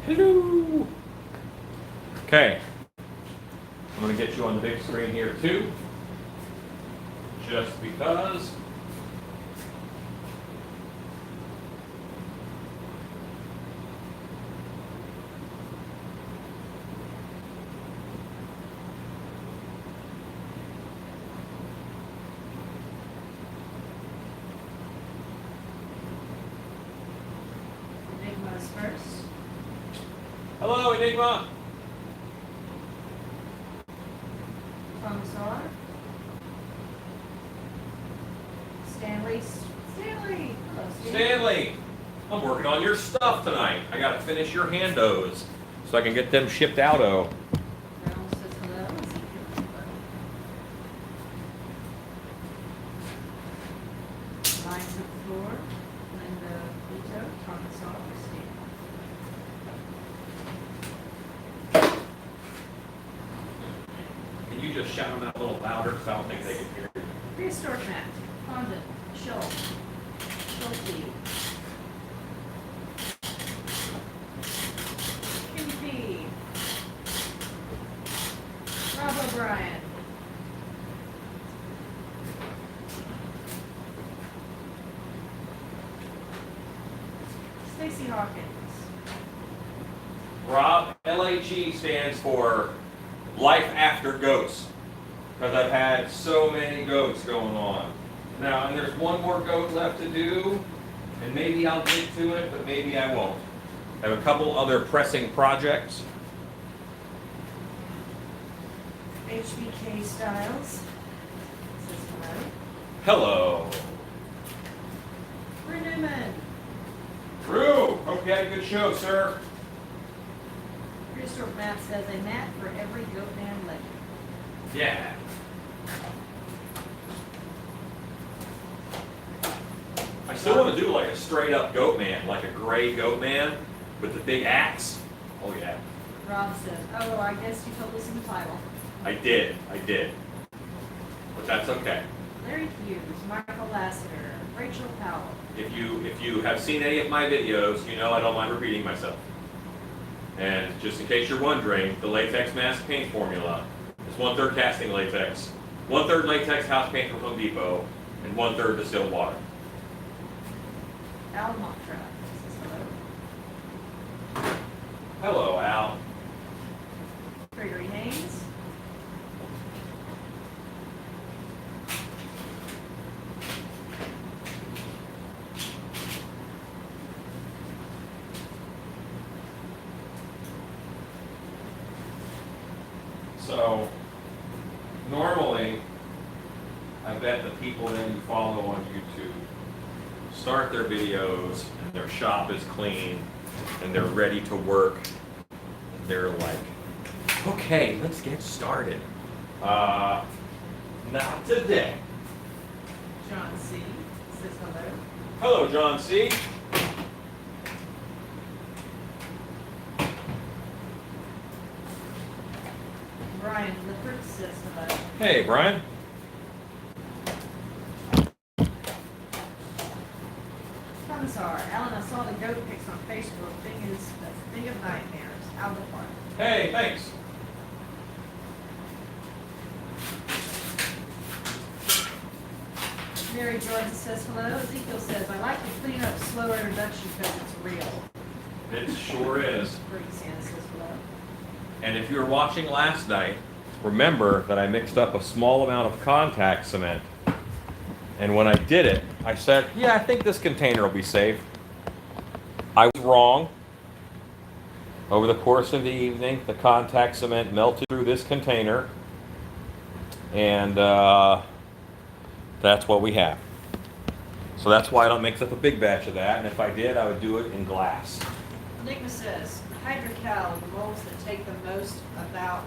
Hello. Okay. I'm going to get you on the big screen here too. Just because. Enigma's first. Hello, Enigma. Thomas R. Stanley. Stanley. Hello, Stanley, I'm working on your stuff tonight. I got to finish your handos so I can get them shipped out-o. Reynolds says hello. Ezekiel. Lines of the floor. Linda Vito. Thomas R. Steve. Can you just shout them out a little louder because I don't think they can hear you? Prehistoric Matt. Condon. Schultz. Schulte. Kim P. Rob O'Brien. Stacy Hawkins. Rob, LAG stands for Life After Goats, because I've had so many goats going on. Now, and there's one more goat left to do, and maybe I'll get to it, but maybe I won't. I have a couple other pressing projects. HBK Styles. Says hello. Hello. Drew Newman. Drew, hope you had a good show, sir. Prehistoric Matt says a mat for every Goatman legend. Yeah. I still want to do like a straight up goat man, like a gray goat man with the big axe. Oh yeah. Rob says, oh, well, I guess you told us in the title. I did. But that's okay. Larry Hughes, Michael Lassiter, Rachel Powell. If you have seen any of my videos, you know I don't mind repeating myself. And just in case you're wondering, the latex mask paint formula is 1/3 casting latex, 1/3 latex house paint from Home Depot, and 1/3 distilled water. Al Montreal says hello. Hello, Al. Gregory Haynes. So, normally, I bet the people that you follow on YouTube start their videos and their shop is clean and they're ready to work. They're like, okay, let's get started. Not today. John C. says hello. Hello, John C. Brian Lippert says hello. Hey, Brian. Thomas R. Alan, I saw the goat pics on Facebook. Thing of nightmares. Out the park. Hey, thanks. Mary Jordan says hello. Ezekiel says, I like the clean up, slow introduction because it's real. It sure is. Bree Santa says hello. And if you were watching last night, remember that I mixed up a small amount of contact cement. And when I did it, I said, yeah, I think this container will be safe. I was wrong. Over the course of the evening, the contact cement melted through this container. And that's what we have. So that's why I don't mix up a big batch of that. And if I did, I would do it in glass. Enigma says, Hydrocal, the molds that take the most amount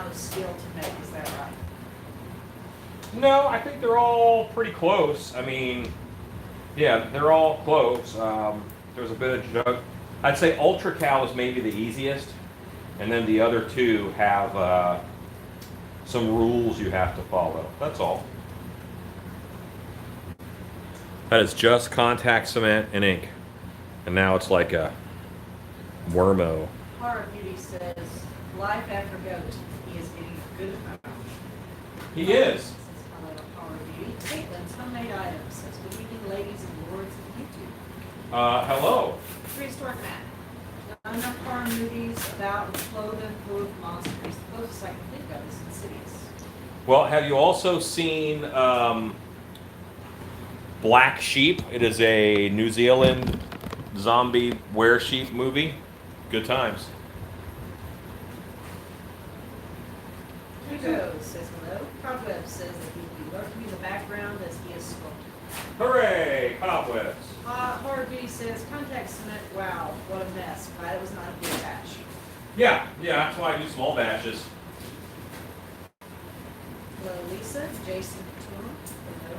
of skill to make. Is that right? No, I think they're all pretty close. I mean, yeah, they're all close. There's a bit of jug. I'd say Ultra Cal is maybe the easiest, and then the other two have some rules you have to follow. That's all. That is just contact cement and ink. And now it's like a wormo. Horror Beauty says, life after goat, he is getting a good amount. He is. Says, hello, Horror Beauty. Caitlin's homemade items says, good evening, ladies and lords of YouTube. Hello. Prehistoric Matt. Not enough horror movies about with clothing full of monsters. The closest I can think of is Insidious. Well, have you also seen Black Sheep? It is a New Zealand zombie were-sheep movie. Good times. Hugo says hello. Cobweb says that he will be lurking in the background as he is smoking. Hooray, cobwebs. Horror Beauty says, contact cement, wow, what a mess. Glad it was not a big batch. Yeah, that's why I do small batches. Hello, Lisa. Jason Couture. Hello.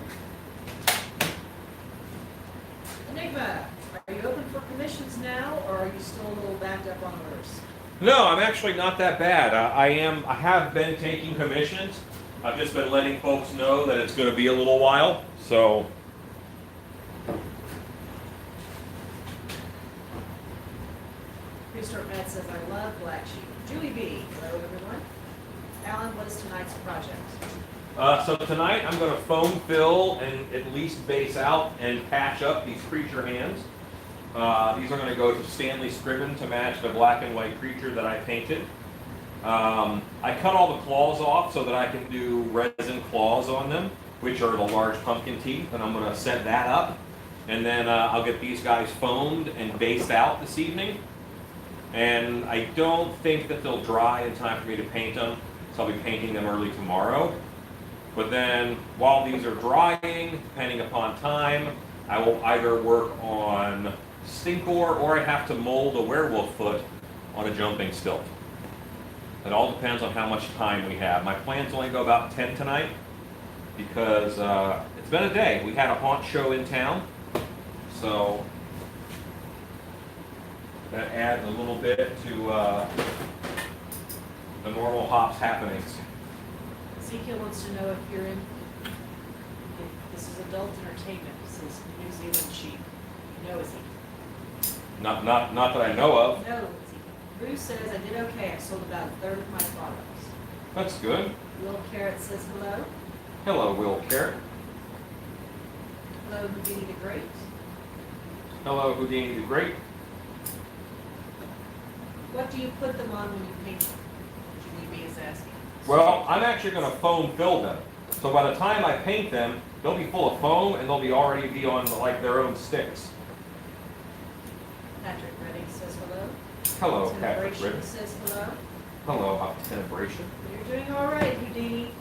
Enigma, are you open for commissions now, or are you still a little backed up on orders? No, I'm actually not that bad. I have been taking commissions. I've just been letting folks know that it's going to be a little while. So, Prehistoric Matt says, I love Black Sheep. Julie B. Hello, everyone. Alan, what is tonight's project? so tonight I'm going to foam fill and at least base out and patch up these creature hands. These are going to go to Stanley Scriven to match the black and white creature that I painted. I cut all the claws off so that I can do resin claws on them, which are the large pumpkin teeth, and I'm going to set that up. And then I'll get these guys foamed and based out this evening. And I don't think that they'll dry in time for me to paint them, so I'll be painting them early tomorrow. But then while these are drying, depending upon time, I will either work on Stinkor or I have to mold a werewolf foot on a jumping stilt. It all depends on how much time we have. My plans only go about 10 tonight because it's been a day. We had a haunt show in town, so that adds a little bit to the normal hops happenings. Ezekiel wants to know if you're in, if this is adult entertainment. This is New Zealand sheep. You know Ezekiel. Not that I know of. No, Ezekiel. Bruce says, I did okay. I sold about a third of my products. That's good. Will Carrot says hello. Hello, Will Carrot. Hello, Houdini the Great. Hello, Houdini the Great. What do you put them on when you paint them? Julie B is asking. Well, I'm actually going to foam fill them. So by the time I paint them, they'll be full of foam and they'll be already be on like their own sticks. Patrick Redding says hello. Hello, Patrick Tenebration Ritter. says hello. Hello, Tenebration. You're doing all right, Houdini.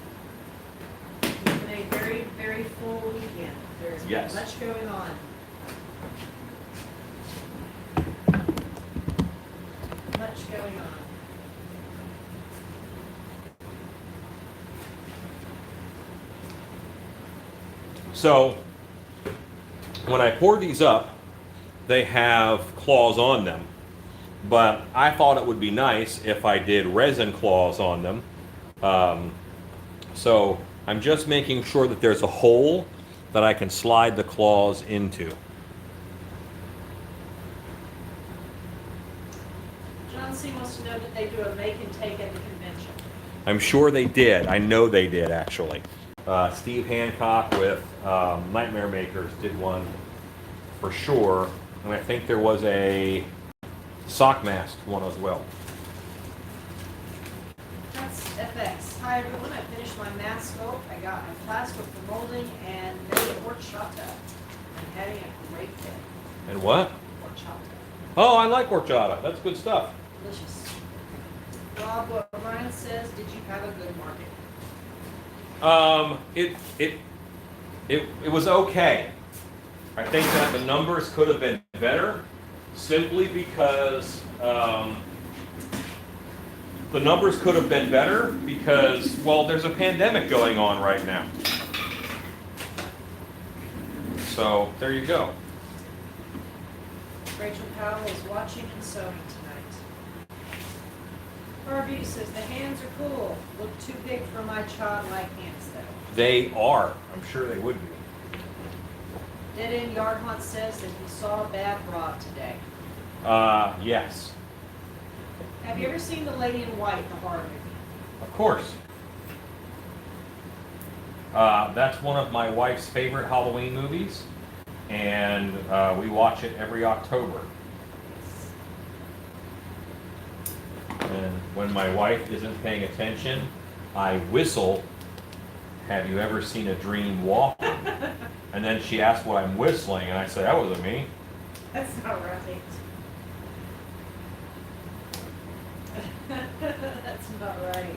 It's been a very, very full weekend. There's Yes. much going on. Much going on. So when I pour these up, they have claws on them. But I thought it would be nice if I did resin claws on them. So I'm just making sure that there's a hole that I can slide the claws into. John C. wants to know, did they do a make and take at the convention? I'm sure they did. I know they did, actually. Steve Hancock with Nightmare Makers did one for sure. And I think there was a sock mask one as well. That's FX. Hi everyone, I finished my mask sculpt. I got my plastic for molding and made horchata. I'm having a great day. And what? Horchata. Oh, I like horchata. That's good stuff. Delicious. Rob O'Brien says, did you have a good market? It was okay. I think that the numbers could have been better, simply because the numbers could have been better because, well, there's a pandemic going on right now. So there you go. Rachel Powell is watching and sewing tonight. Harvey says, the hands are cool. Look too big for my childlike hands though. They are. I'm sure they would be. Dead End Yard Hunt says that he saw a bad rod today. Yes, Have you ever seen The Lady in White, the horror movie? of course. That's one of my wife's favorite Halloween movies, and we watch it every October. And when my wife isn't paying attention, I whistle, "Have you ever seen a dream walk?" And then she asks what I'm whistling, and I say, "That wasn't me." That's not right. That's not right.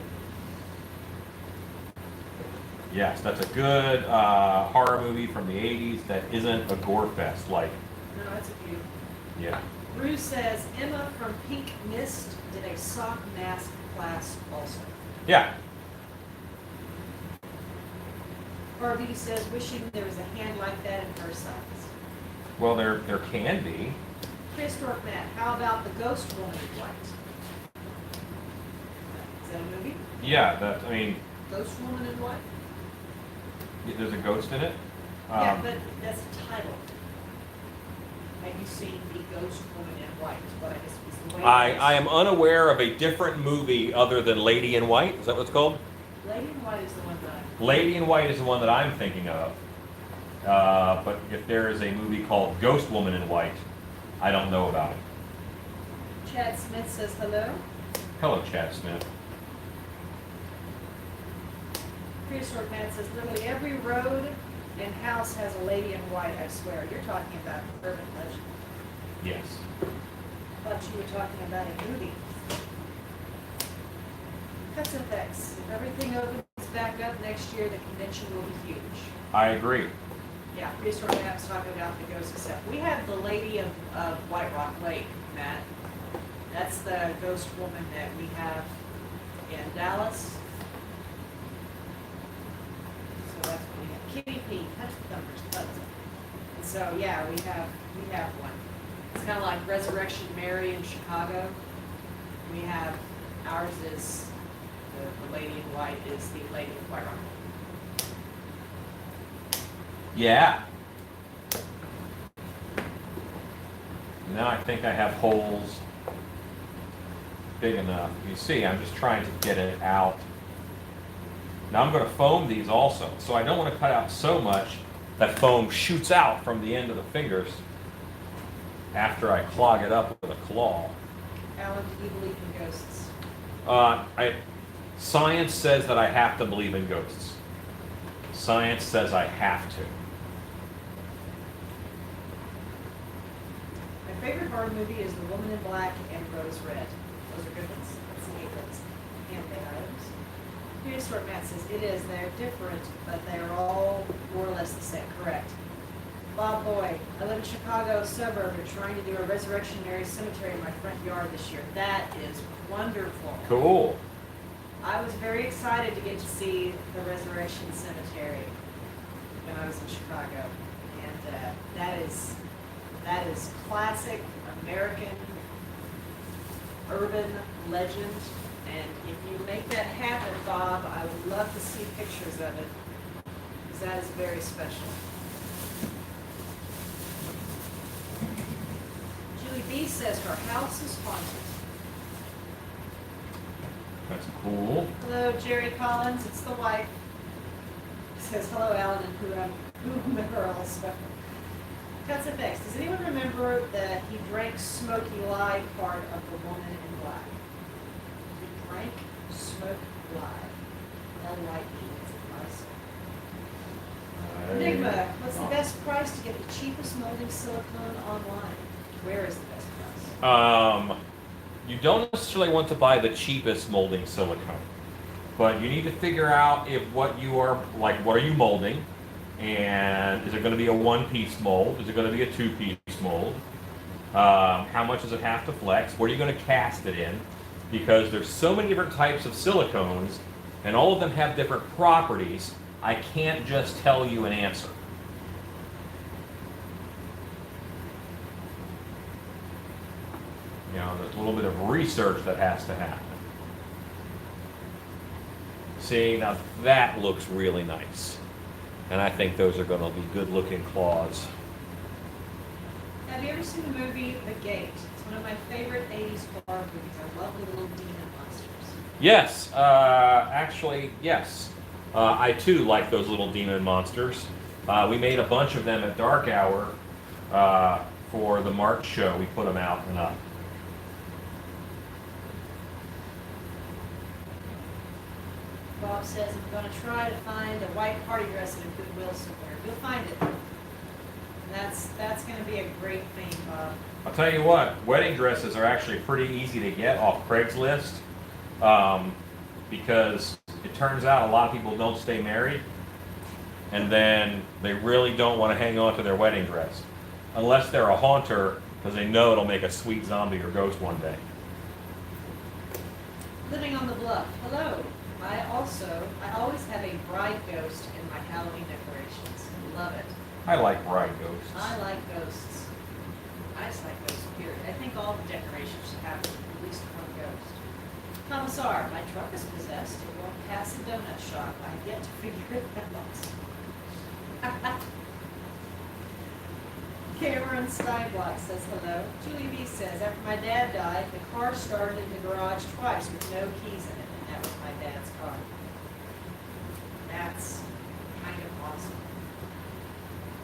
Yes, that's a good horror movie from the 80s that isn't a gore fest like, No, that's a few. yeah. Bruce says Emma from Pink Mist did a sock mask class also. Yeah, Barbie says wishing there was a hand like that in her size. well, there can be. Prehistoric Matt, how about the Ghost Woman in White? Is that a movie? Yeah, I mean, Ghost Woman in White? there's a ghost in it. Yeah, but that's the title. Have you seen The Ghost Woman in White? What I guess was the way I am unaware of a different movie other than Lady in White. Is that what it's called? Lady in White is the one that Lady in White is the one that I'm thinking of. But if there is a movie called Ghost Woman in White, I don't know about it. Chad Smith says hello. Hello, Chad Smith. Prehistoric Matt says literally every road and house has a lady in white, I swear. You're talking about urban legend. Yes. I thought you were talking about a movie. Cuts and effects. If everything opens back up next year, the convention will be huge. I agree. Yeah, Prehistoric Matt's talking about the ghost cassette. We have the Lady of White Rock Lake, Matt. That's the ghost woman that we have in Dallas. So that's what we have. Kitty P, touch the thumbers, button. And so, yeah, we have one. It's kind of like Resurrection Mary in Chicago. We have, ours is, the Lady in White is the Lady of White Rock. Yeah. Now I think I have holes big enough. You see, I'm just trying to get it out. Now I'm going to foam these also, so I don't want to cut out so much that foam shoots out from the end of the fingers after I clog it up with a claw. Alan, do you believe in ghosts? Science says that I have to believe in ghosts. Science says I have to. My favorite horror movie is The Woman in Black and Rose Red. Those are good ones. That's the favorites. Handmade items. Prehistoric Matt says it is. They're different, but they are all more or less the same. Correct. Bob Boy, I live in Chicago suburb. They're trying to do a Resurrection Mary cemetery in my front yard this year. That is wonderful. Cool. I was very excited to get to see the Resurrection Cemetery when I was in Chicago, and that is classic American urban legend. And if you make that happen, Bob, I would love to see pictures of it, because that is very special. Julie B says her house is haunted. That's cool. Hello, Jerry Collins. It's the wife. Says hello, Alan, and whomever else. Cuts effects. Does anyone remember that he drank Smoky Lie part of The Woman in Black? He drank Smoke Lie. L-Y-E. It's a price. Enigma. What's the best price to get the cheapest molding silicone online? Where is the best price? You don't necessarily want to buy the cheapest molding silicone, but you need to figure out if what you are, like, what are you molding? And is it going to be a one-piece mold? Is it going to be a two-piece mold? How much does it have to flex? What are you going to cast it in? Because there's so many different types of silicones, and all of them have different properties. I can't just tell you an answer. You know, there's a little bit of research that has to happen. See, now that looks really nice. And I think those are going to be good-looking claws. Have you ever seen the movie The Gate? It's one of my favorite 80s horror movies. I love the little demon monsters. Yes, actually, yes. I too like those little demon monsters. We made a bunch of them at Dark Hour for the March show. We put them out and up. Bob says, I'm going to try to find a white party dress at a Goodwill somewhere. You'll find it. And that's going to be a great thing, Bob. I'll tell you what, wedding dresses are actually pretty easy to get off Craigslist because it turns out a lot of people don't stay married and then they really don't want to hang on to their wedding dress unless they're a haunter because they know it'll make a sweet zombie or ghost one day. Living on the Bluff. Hello. I always have a bride ghost in my Halloween decorations. Love it. I like bride ghosts. I like ghosts. I just like ghosts, period. I think all the decorations should have at least one ghost. Commissar, my truck is possessed. It won't pass a donut shop. I've yet to figure it out. Cameron Steinblock says hello. Julie B says, after my dad died, the car started in the garage twice with no keys in it, and that was my dad's car. That's kind of awesome.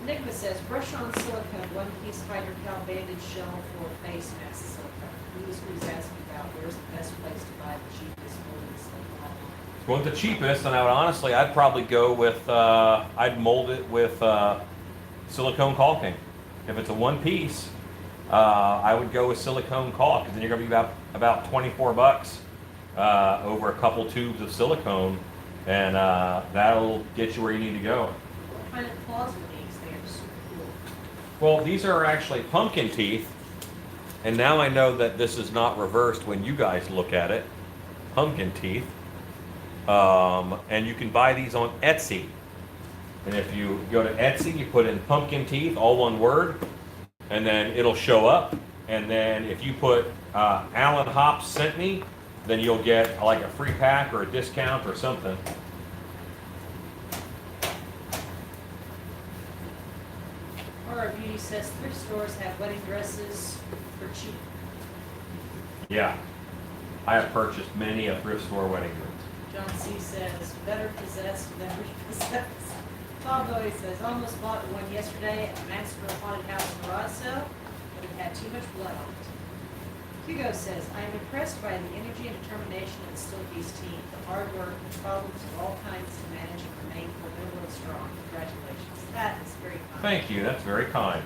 Enigma says, brush on silicone, one-piece hydrocal bandage shell for face mask silicone. Who's asking about where's the best place to buy the cheapest molded silicone? Going the cheapest, and I'd probably go with, I'd mold it with silicone caulking. If it's a one piece, I would go with silicone caulk, because then you're going to be about $24 over a couple tubes of silicone, and that'll get you where you need to go. What kind of claws are these? They are super cool. Well, these are actually pumpkin teeth, and now I know that this is not reversed when you guys look at it. Pumpkin teeth. And you can buy these on Etsy. And if you go to Etsy, you put in pumpkin teeth, all one word, and then it'll show up. And then if you put Alan Hops sent me, then you'll get like a free pack or a discount or something. Horror Beauty says thrift stores have wedding dresses for cheap. Yeah, I have purchased many a thrift store wedding dress. John C. says, better possessed than repossessed. Bob Bowie says, almost bought one yesterday at a Master Haunted House garage sale, but it had too much blood on it. Hugo says, I am impressed by the energy and determination of the Stillkeys team, the hard work, the problems of all kinds to manage and remain formidable and strong. Congratulations. That is very kind. Thank you, that's very kind.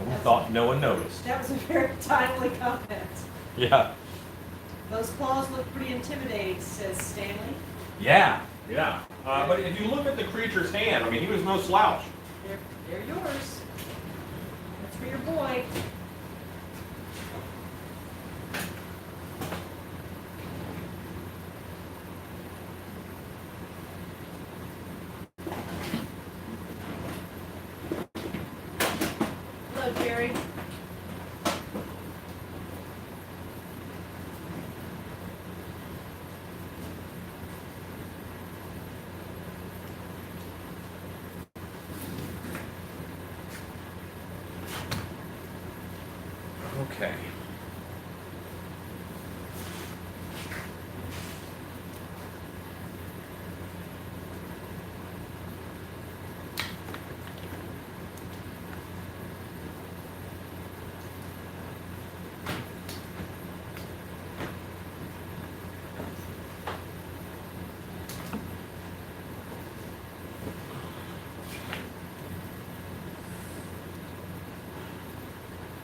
We thought no one noticed. That was a very timely comment. Yeah. Those claws look pretty intimidating, says Stanley. Yeah. But if you look at the creature's hand, I mean, he was no slouch. They're yours. That's for your boy. Hello, Jerry. Okay.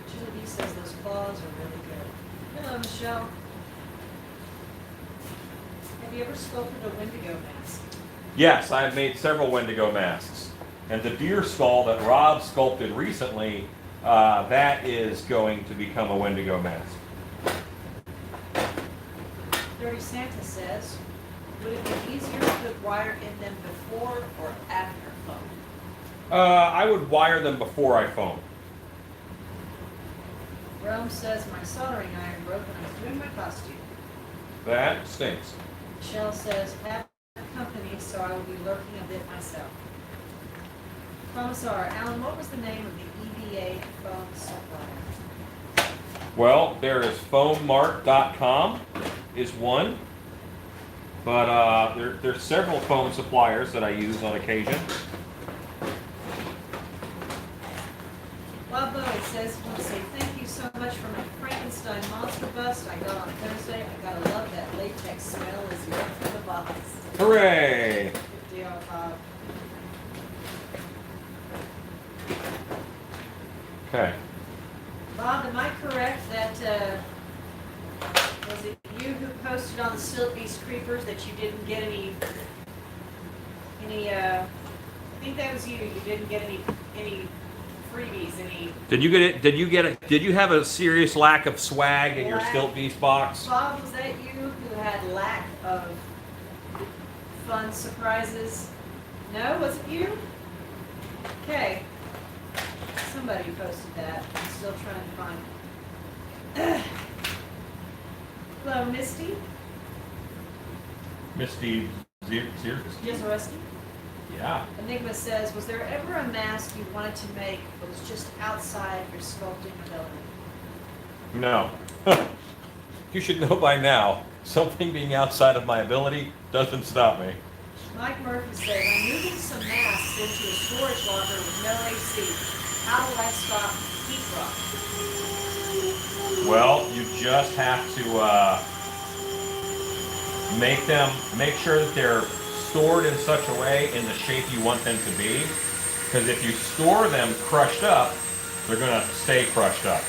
Julie B says those claws are really good. Hello, Michelle. Have you ever sculpted a Wendigo mask? Yes, I've made several Wendigo masks. And the deer skull that Rob sculpted recently, that is going to become a Wendigo mask. Dirty Santa says, would it be easier to put wire in them before or after foam? I would wire them before I foam. Rome says, my soldering iron broke when I was doing my costume. That stinks. Michelle says, have company, so I will be lurking a bit myself. Commissar, Alan, what was the name of the EVA foam supplier? Well, there is foammart.com is one, but there's several foam suppliers that I use on occasion. Bob Bowie says he wants to say thank you so much for my Frankenstein monster bust I got on Thursday. I gotta love that latex smell as you open the box. Hooray! Good deal, Bob. Okay. Bob, am I correct that, was it you who posted on the Silk Beast Creepers that you didn't get any, I think that was you didn't get any freebies, any. Did you get it? Did you have a serious lack of swag in your Lack. Stilt Beast box? Bob, was that you who had lack of fun surprises? No, was it you? Okay. Somebody posted that. I'm still trying to find. Hello, Misty. Misty Zierski? Jezorowski. Yeah. Enigma says, was there ever a mask you wanted to make that was just outside your sculpting ability? No. You should know by now, something being outside of my ability doesn't stop me. Mike Murphy says, I'm moving some masks into a storage locker with no AC. How will I stop heat rot? Well, you just have to make sure that they're stored in such a way in the shape you want them to be. Because if you store them crushed up, they're going to stay crushed up.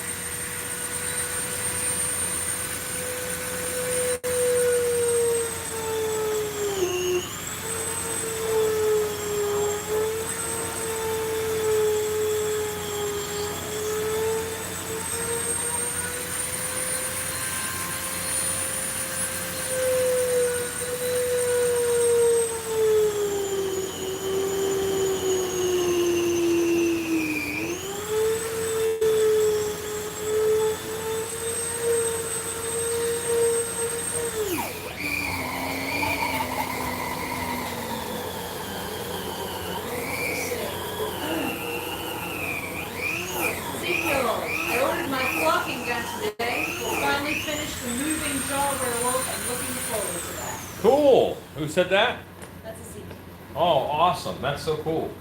Cool. Who said that? That's a secret. Oh, awesome. That's so cool.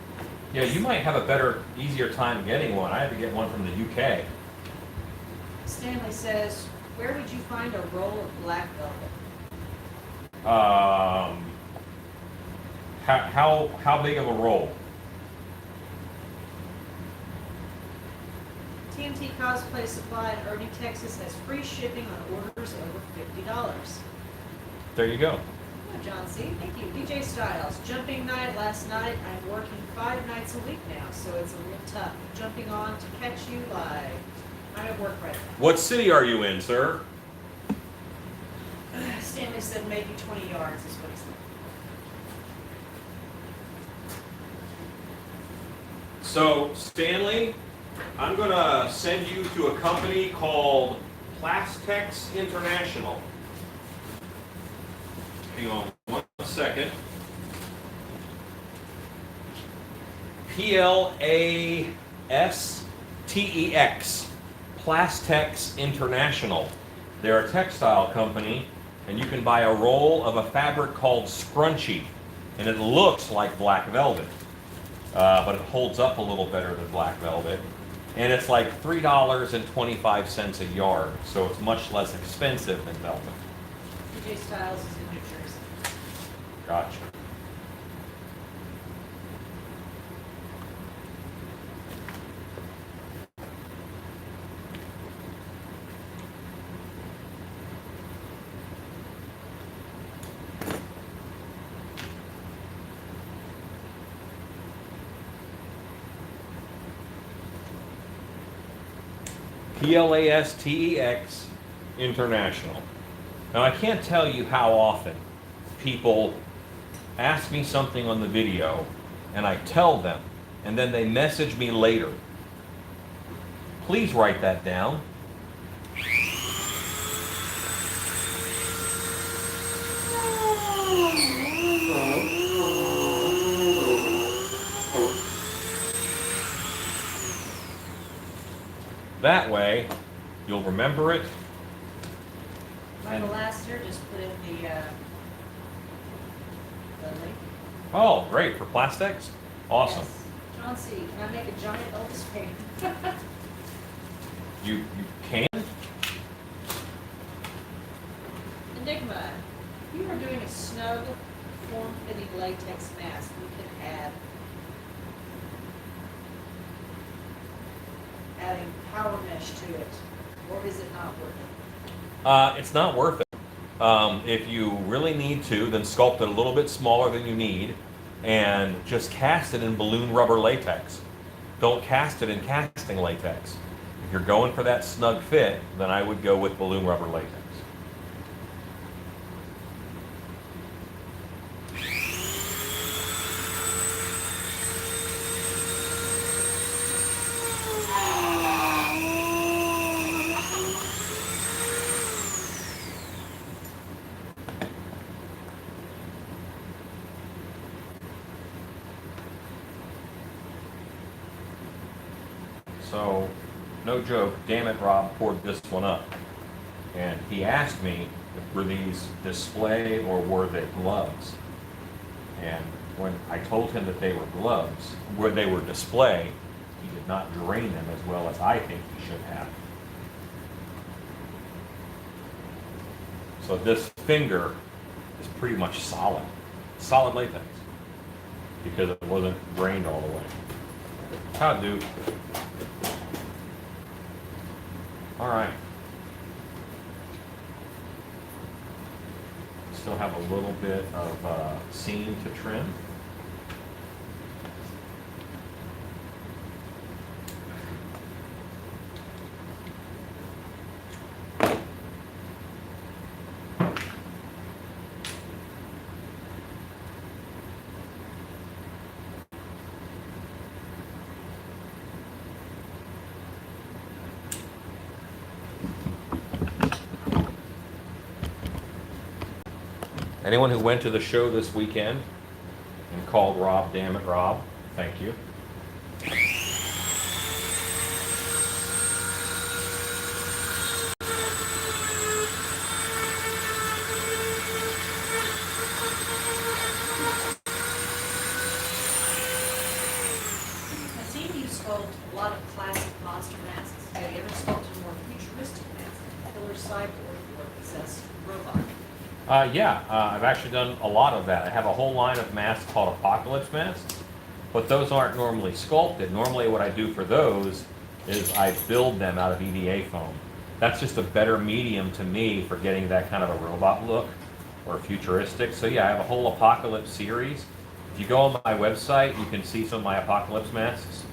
Yeah, you might have a better, easier time getting one. I had to get one from the UK. Stanley says, where would you find a roll of black velvet? How big of a roll? TMT Cosplay Supply in Irving, Texas has free shipping on orders over $50. There you go. Oh, John C. Thank you. DJ Styles. Jumping night last night. I'm working 5 nights a week now, so it's a little tough. Jumping on to catch you live. I'm at work right now. What city are you in, sir? Stanley said maybe 20 yards is what he said. So, Stanley, I'm going to send you to a company called Plastex International. Hang on 1 second. Plastex. Plastex International. They're a textile company, and you can buy a roll of a fabric called scrunchie, and it looks like black velvet, but it holds up a little better than black velvet, and it's like $3.25 a yard, so it's much less expensive than velvet. DJ Styles is in New Jersey. Gotcha. Plastex International. Now, I can't tell you how often people ask me something on the video, and I tell them, and then they message me later. Please write that down. That way, you'll remember it. Michael Laster just put in the link. Oh, great, for plastics? Awesome. Yes. John C., can I make a giant Elvis painting? You can? Enigma, if you are doing a snug, form-fitting latex mask, you can add adding power mesh to it, or is it not worth it? It's not worth it. If you really need to, then sculpt it a little bit smaller than you need and just cast it in balloon rubber latex. Don't cast it in casting latex. If you're going for that snug fit, then I would go with balloon rubber latex. So, no joke, damn it, Rob poured this one up. And he asked me, were these display or were they gloves? And when I told him that they were gloves, where they were display, he did not drain them as well as I think he should have. So this finger is pretty much solid latex, because it wasn't drained all the way. How'd do? All right. Still have a little bit of seam to trim. Anyone who went to the show this weekend and called Rob, damn it, Rob, thank you. I've seen you sculpt a lot of classic monster masks. Have you ever sculpted more futuristic masks? Killer cyborg or possessed robot? Yeah, I've actually done a lot of that. I have a whole line of masks called Apocalypse masks, but those aren't normally sculpted. Normally what I do for those is I build them out of EVA foam. That's just a better medium to me for getting that kind of a robot look or futuristic. So yeah, I have a whole Apocalypse series. If you go on my website, you can see some of my Apocalypse masks.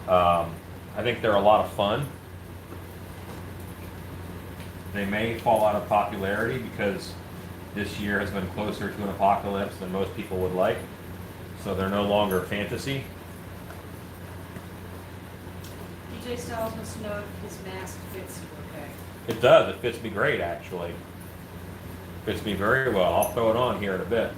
I think they're a lot of fun. They may fall out of popularity because this year has been closer to an apocalypse than most people would like, so they're no longer fantasy. DJ Styles wants to know if his mask fits you okay. It does. It fits me great, actually. Fits me very well. I'll throw it on here in a bit.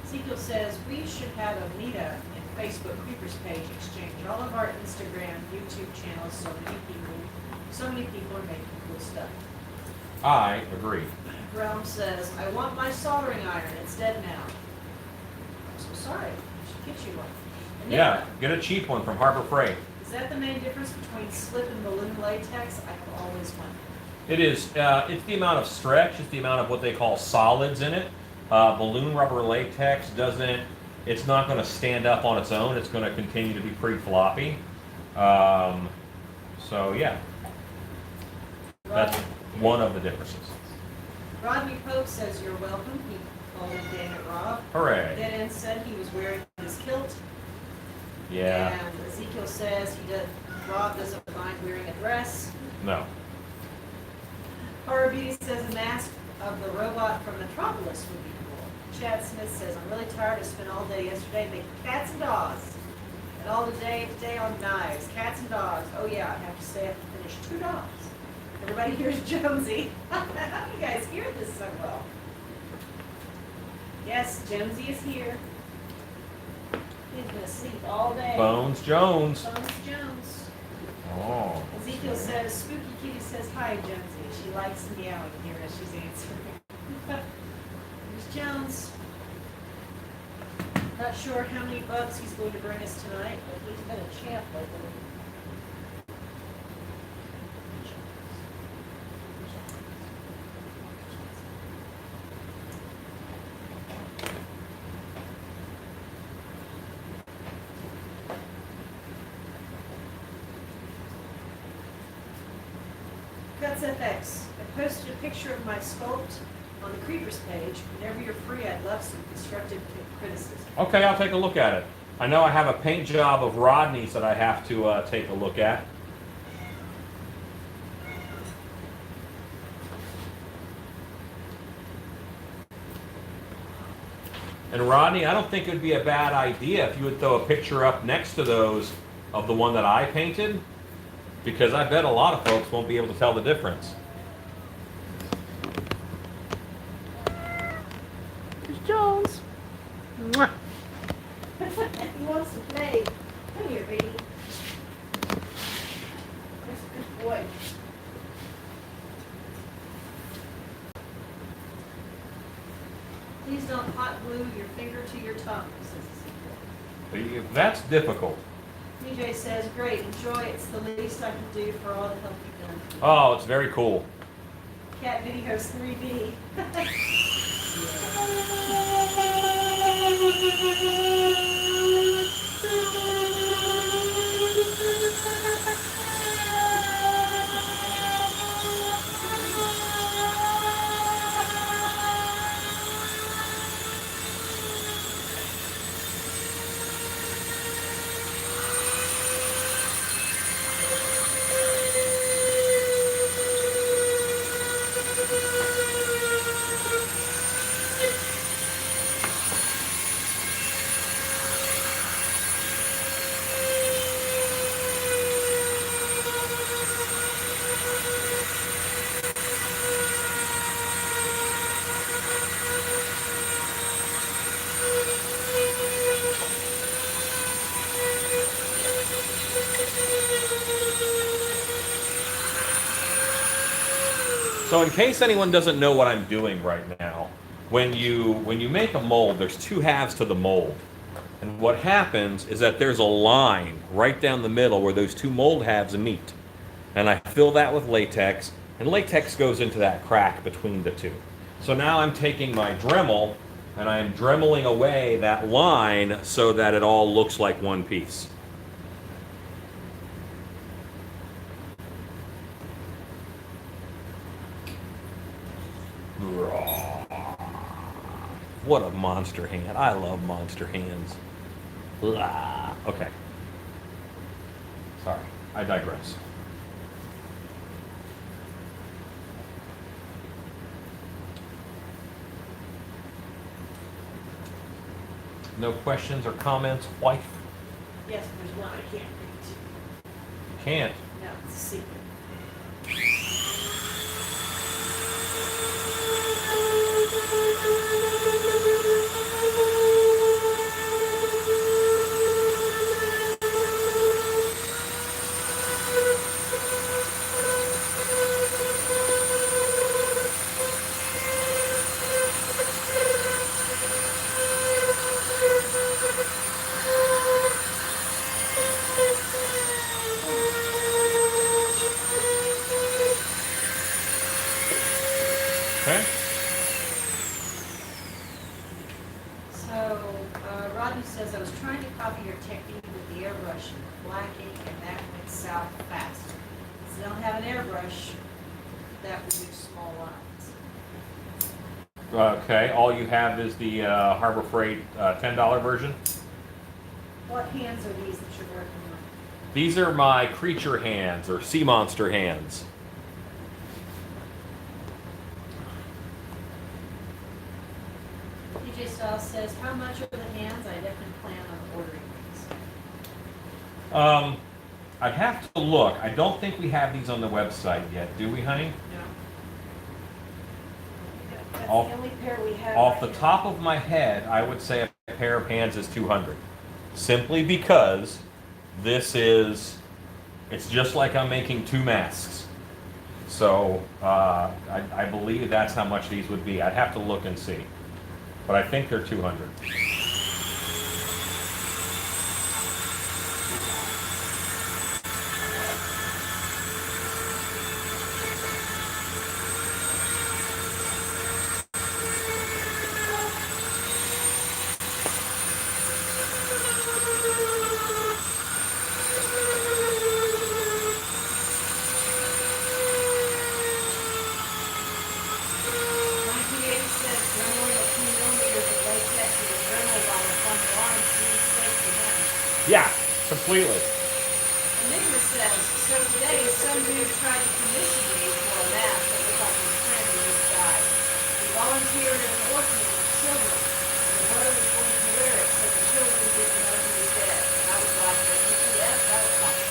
Ezekiel says we should have a Meta and Facebook Creepers page exchange all of our Instagram, YouTube channels. So many people are making cool stuff. I agree. Realm says, I want my soldering iron. It's dead now. I'm so sorry. I should get you one. Enigma, Yeah, get a cheap one from Harbor Freight. is that the main difference between slip and balloon latex? I have always wondered. It is. It's the amount of stretch. It's the amount of what they call solids in it. Balloon rubber latex doesn't. It's not going to stand up on its own. It's going to continue to be pretty floppy. So yeah, that's one of the differences. Rodney Pope says you're welcome. He called him Damn It Rob. Hooray! Then said he was wearing his kilt. Yeah. And Ezekiel says Rob doesn't mind wearing a dress. No. Horror Beauty says a mask of the robot from Metropolis would be cool. Chad Smith says, I'm really tired. I spent all day yesterday making cats and dogs. And all today on knives. Cats and dogs. Oh yeah, I have to stay up and finish 2 dogs. Everybody here's Jonesy. How do you guys hear this so well? Yes, Jonesy is here. He's gonna sleep all day. Bones Jones. Bones Jones. Oh. Ezekiel says, Spooky Kitty says, hi, Jonesy. She likes meowing here as she's answering. Ms. Jones. Not sure how many bugs he's going to bring us tonight, but he's been a champ lately. Cuts FX. I posted a picture of my sculpt on the Creepers page. Whenever you're free, I'd love some constructive criticism. Okay, I'll take a look at it. I know I have a paint job of Rodney's that I have to take a look at. And Rodney, I don't think it would be a bad idea if you would throw a picture up next to those of the one that I painted, because I bet a lot of folks won't be able to tell the difference. There's Jones. Mwah. He wants to play. Come here, baby. That's a good boy. Please don't hot glue your finger to your tongue, says Ezekiel. That's difficult. DJ says, great, enjoy. It's the least I can do for all the help you've done. Oh, it's very cool. Cat videos 3D. So in case anyone doesn't know what I'm doing right now, when you make a mold, there's two halves to the mold. And what happens is that there's a line right down the middle where those two mold halves meet. And I fill that with latex, and latex goes into that crack between the two. So now I'm taking my Dremel, and I'm dremeling away that line so that it all looks like one piece. What a monster hand. I love monster hands. Blah. Okay. Sorry, I digress. No questions or comments, wife? Yes, there's one I can't read. Can't. No, it's a secret. Okay. So, Rodney says, I was trying to copy your technique with the airbrush and black ink, and that went south fast. Since I don't have an airbrush, that would do small lines. Okay, all you have is the Harbor Freight $10 version. What hands are these that you're working on? These are my creature hands, or sea monster hands. DJ Styles says, how much are the hands? I definitely plan on ordering these. I'd have to look. I don't think we have these on the website yet, do we, honey? No. That's Off- the only pair we have. Off right the now. top of my head, I would say a pair of hands is $200. Simply because this is It's just like I'm making 2 masks. So I believe that's how much these would be. I'd have to look and see. But I think they're 200. Yeah, completely. Enigma says, so today some dude tried to commission me for a mask that looked like his friend who just died. He volunteered at an orphanage for children. The mother was going to wear it so the children didn't know he was dead. And I was like, yes, that was like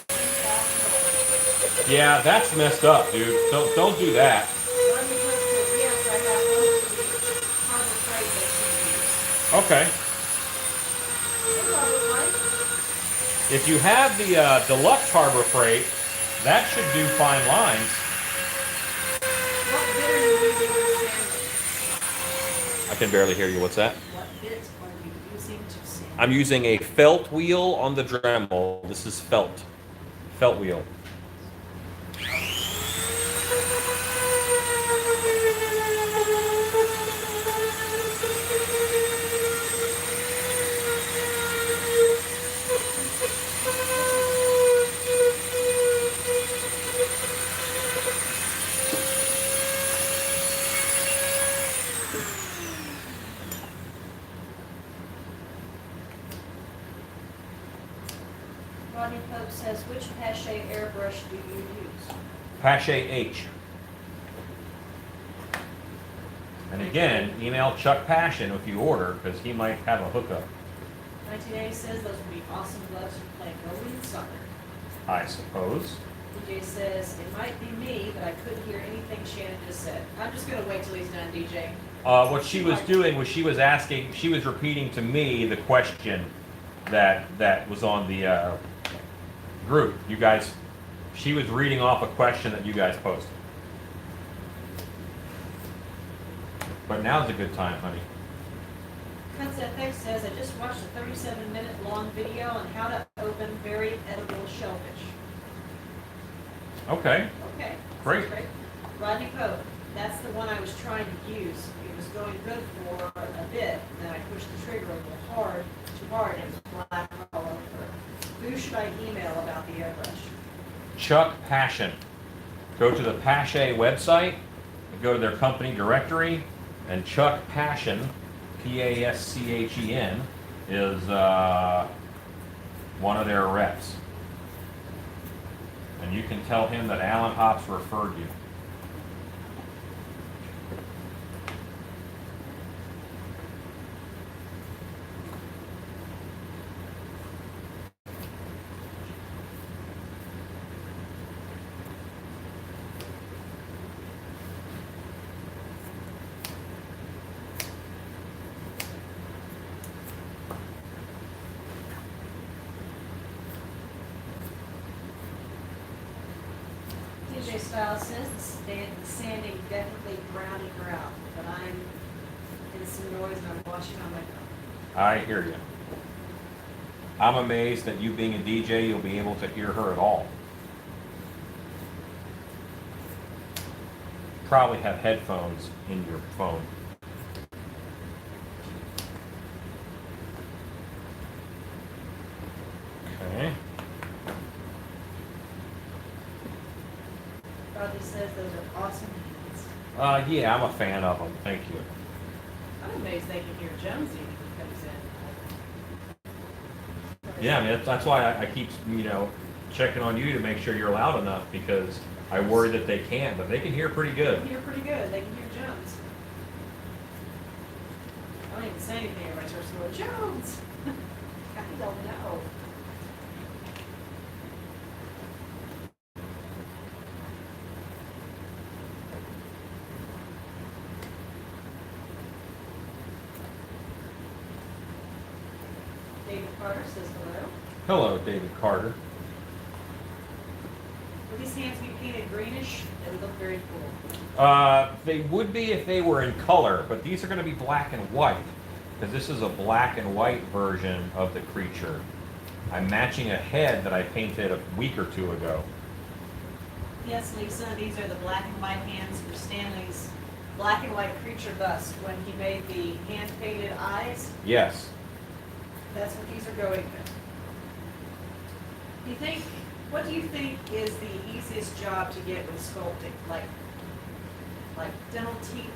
$10,000. Yeah, that's messed up, dude. Don't do that. Rodney Cook says, yes, I have one for the Harbor Freight that she used. Okay. Hey, Robert Mike. If you have the deluxe Harbor Freight, that should do fine lines. What bit are you using to sand? I can barely hear you. What's that? What bit are you using to sand? I'm using a felt wheel on the Dremel. This is felt wheel. Rodney Pope says, which Pache airbrush do you use? Pache H. And again, email Chuck Passion if you order, because he might have a hookup. 1980 says those would be awesome gloves for playing goalie and soccer. I suppose. DJ says, it might be me, but I couldn't hear anything Shannon just said. I'm just gonna wait till he's done, DJ. What she was doing was she was repeating to me the question that was on the group. You guys, she was reading off a question that you guys posted. But now's a good time, honey. Cuts FX says, I just watched a 37-minute long video on how to open very edible shellfish. Okay. Okay. Great. Sounds Rodney Pope, that's the one I was trying to use. It was going good for a bit, and then I pushed the trigger a little too hard, and it was black all over. Who should I email about the airbrush? Chuck Passion. Go to the Pache website, go to their company directory, and Chuck Passion, P-A-S-C-H-E-N, is one of their reps. And you can tell him that Alan Hops referred you. TJ Styles says the sanding definitely drowning her out, but I'm in some noise and I'm watching on my phone. I hear you. I'm amazed that you being a DJ, you'll be able to hear her at all. Probably have headphones in your phone. Okay. Rodney says those are awesome hands. Yeah, I'm a fan of them. Thank you. I'm amazed they can hear Jonesy when he comes in. Yeah, I mean, that's why I keep, checking on you to make sure you're loud enough, because I worry that they can't, but they can hear pretty They good. can hear pretty good. They can hear Jones. I don't even say anything. Everybody starts going, Jones! I don't know. David Carter says hello. Hello, David Carter. these hands be painted greenish? They would look very cool. They would be if they were in color, but these are going to be black and white, because this is a black and white version of the creature. I'm matching a head that I painted a week or two ago. Yes, Lisa, these are the black and white hands for Stanley's black and white creature bust when he made the hand-painted eyes. Yes. That's what these are going with. What do you think is the easiest job to get with sculpting? Like dental teeth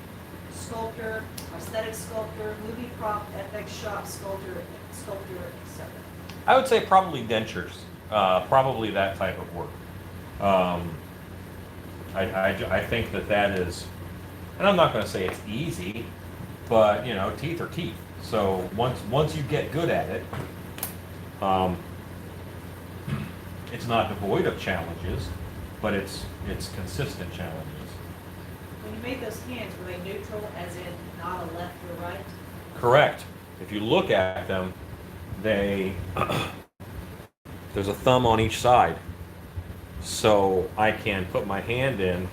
sculptor, aesthetic sculptor, movie prop, FX shop sculptor, etc. I would say probably dentures, probably that type of work. I think that is, and I'm not going to say it's easy, but you know, teeth are teeth. So once you get good at it, it's not devoid of challenges, but it's consistent challenges. When you made those hands, were they neutral, as in not a left or right? Correct. If you look at them, there's a thumb on each side. So I can put my hand in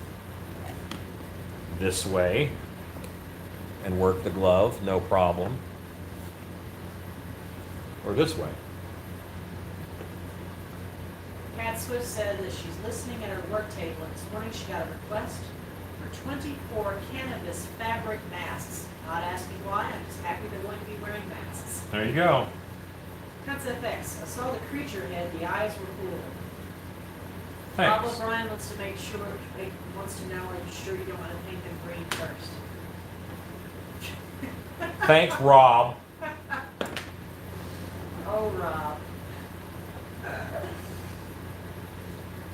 this way and work the glove, no problem. Or this way. Kat Swift said that she's listening at her work table, and this morning she got a request for 24 cannabis fabric masks. Not asking why, I'm just happy they're going to be wearing masks. There you go. Cuts FX. I saw the creature head, the eyes were cool. Bob Thanks. O'Brien wants to wants to know, are you sure you don't want to paint them green first? Thanks, Rob. Oh, Rob.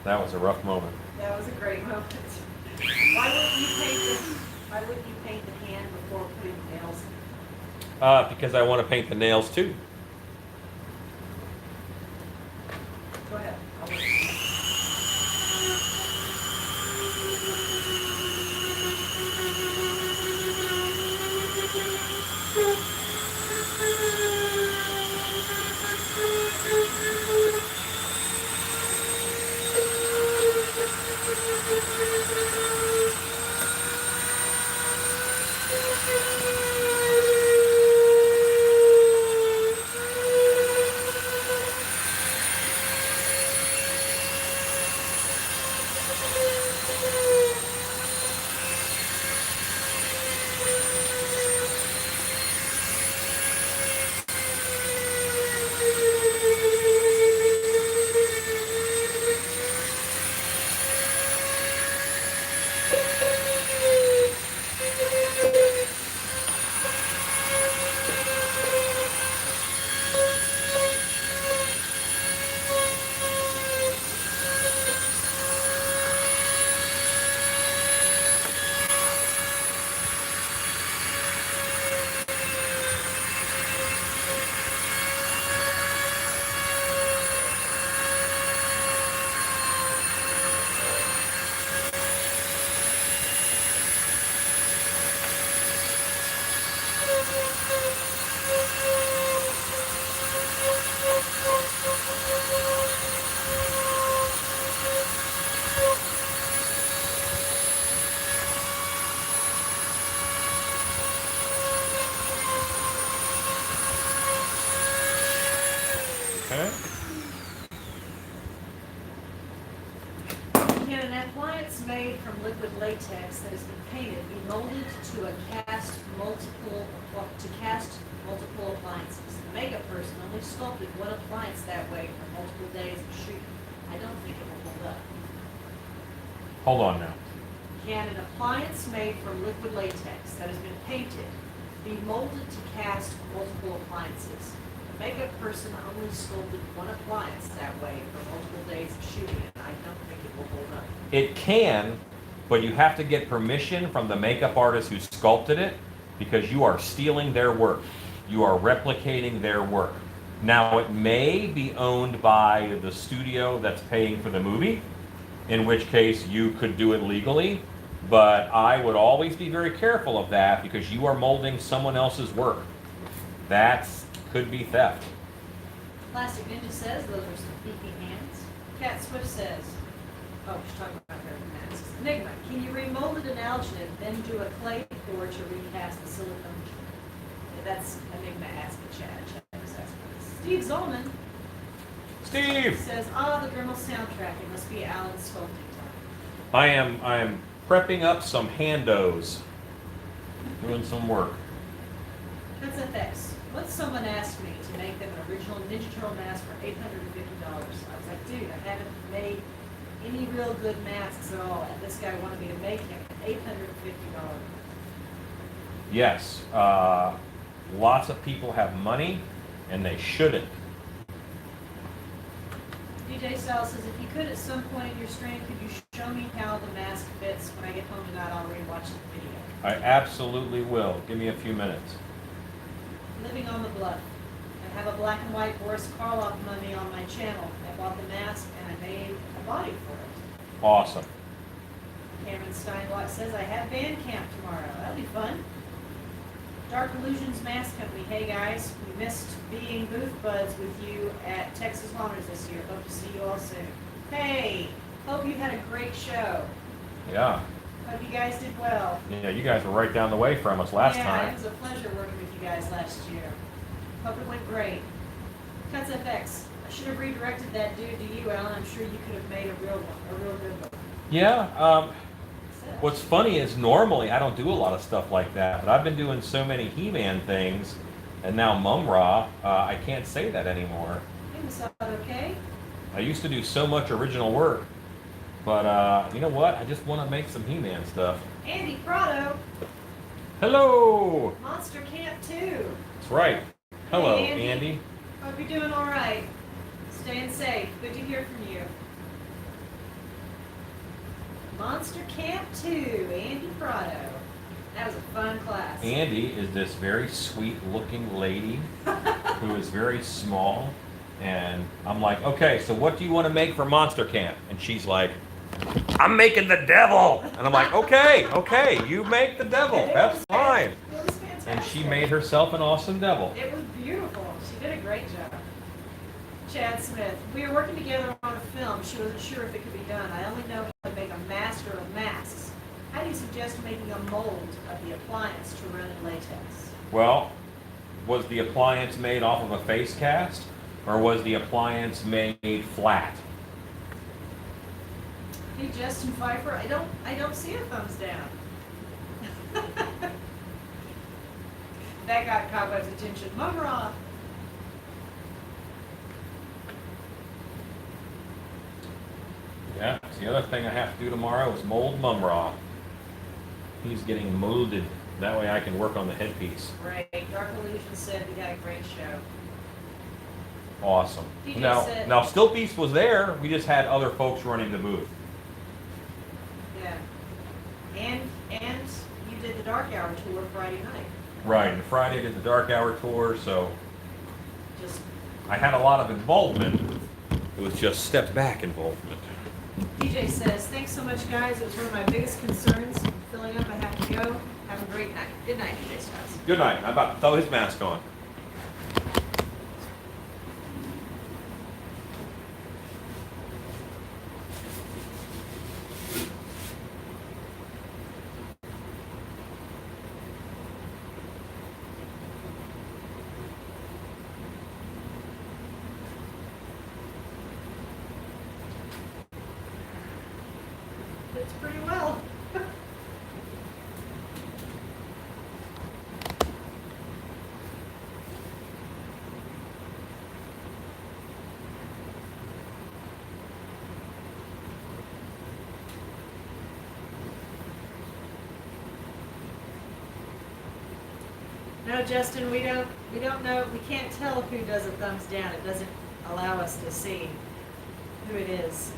That was a rough moment. That was a great moment. Why wouldn't you paint the hand before putting the nails in? Because I want to paint the nails too. Go ahead. I'll wait. Okay. Can an appliance made from liquid latex that has been painted be molded to cast multiple appliances? The Mega Person only sculpted one appliance that way for multiple days of shooting. I don't think it will hold up. Hold on now. Can an appliance made from liquid latex that has been painted be molded to cast multiple appliances? The Mega Person only sculpted one appliance that way for multiple days of shooting, and I don't think it will hold up. It can, but you have to get permission from the makeup artist who sculpted it, because you are stealing their work. You are replicating their work. Now, it may be owned by the studio that's paying for the movie, in which case you could do it legally, but I would always be very careful of that, because you are molding someone else's work. That could be theft. Plastic Ninja says those are some peeking hands. Cat Swift says, Oh, she's talking about American masks. Enigma, can you remold an alginate, then do a clay pour to recast the silicone? Yeah, that's Enigma asking Chad. Chad was asking this. Steve Zollman Steve! says, the Dremel soundtrack. It must be Alan's sculpting time. I am prepping up some handos. Doing some work. That's FX. Once someone asked me to make them an original Ninja Turtle mask for $850. I was like, dude, I haven't made any real good masks at all, and this guy wanted me to make him $850. Yes, lots of people have money, and they shouldn't. DJ Style says, if you could at some point in your stream, could you show me how the mask fits? When I get home tonight, I'll rewatch the video. I absolutely will. Give me a few minutes. Living on the Bluff. I have a black and white Boris Karloff mummy on my channel. I bought the mask and I made a body for it. Awesome. Cameron Steinblock says, I have band camp tomorrow. That'll be fun. Dark Illusions Mask Company. Hey guys, we missed being booth buds with you at Texas Honors this year. Hope to see you all soon. Hey, hope you had a great show. Yeah. Hope you guys did well. Yeah, you guys were right down the way from us last Yeah, time. it was a pleasure working with you guys last year. Hope it went great. Cuts FX. I should have redirected that dude to you, Alan. I'm sure you could have made a real one, a real good one. Yeah, what's funny is normally I don't do a lot of stuff like that, but I've been doing so many He-Man things, and now Mum-Ra, I can't say that anymore. Hey, Miss Auto, okay? I used to do so much original work, but you know what? I just want to make some He-Man stuff. Andy Prado, Hello! Monster Camp 2. That's right. Hello, Hey, Andy. Hope you're doing all right. Staying safe. Good to hear from you. Monster Camp 2, Andy Prado. That was a fun class. Andy is this very sweet-looking lady who is very small, and I'm like, okay, so what do you want to make for Monster Camp? And she's like, I'm making the devil! And I'm like, okay, you make the devil. That's fine. It was fantastic. And she made herself an awesome devil. It was beautiful. She did a great job. Chad Smith. We were working together on a film. She wasn't sure if it could be done. I only know how to make a master of masks. How do you suggest making a mold of the appliance to run in latex? Well, was the appliance made off of a face cast, or was the appliance made flat? Hey, Justin Pfeiffer. I don't see a thumbs down. That got Cowboy's attention. Mum-Ra. Yeah, the other thing I have to do tomorrow is mold Mum-Ra. He's getting molded. That way I can work on the headpiece. Right. Dark Illusion said we had a great show. Awesome. DJ Now, said- now Still Beast was there. We just had other folks running the booth. Yeah. And you did the Dark Hour tour Friday night. Right, and Friday did the Dark Hour tour, so Just I had a lot of involvement. It was just step back involvement. DJ says, thanks so much, guys. It was one of my biggest concerns. Filling up, I have to go. Have a great night. Good night, DJ Styles. Good night. I'm about to throw his mask on. It's pretty well. No, Justin, we don't know, we can't tell who does a thumbs down. It doesn't allow us to see who it is.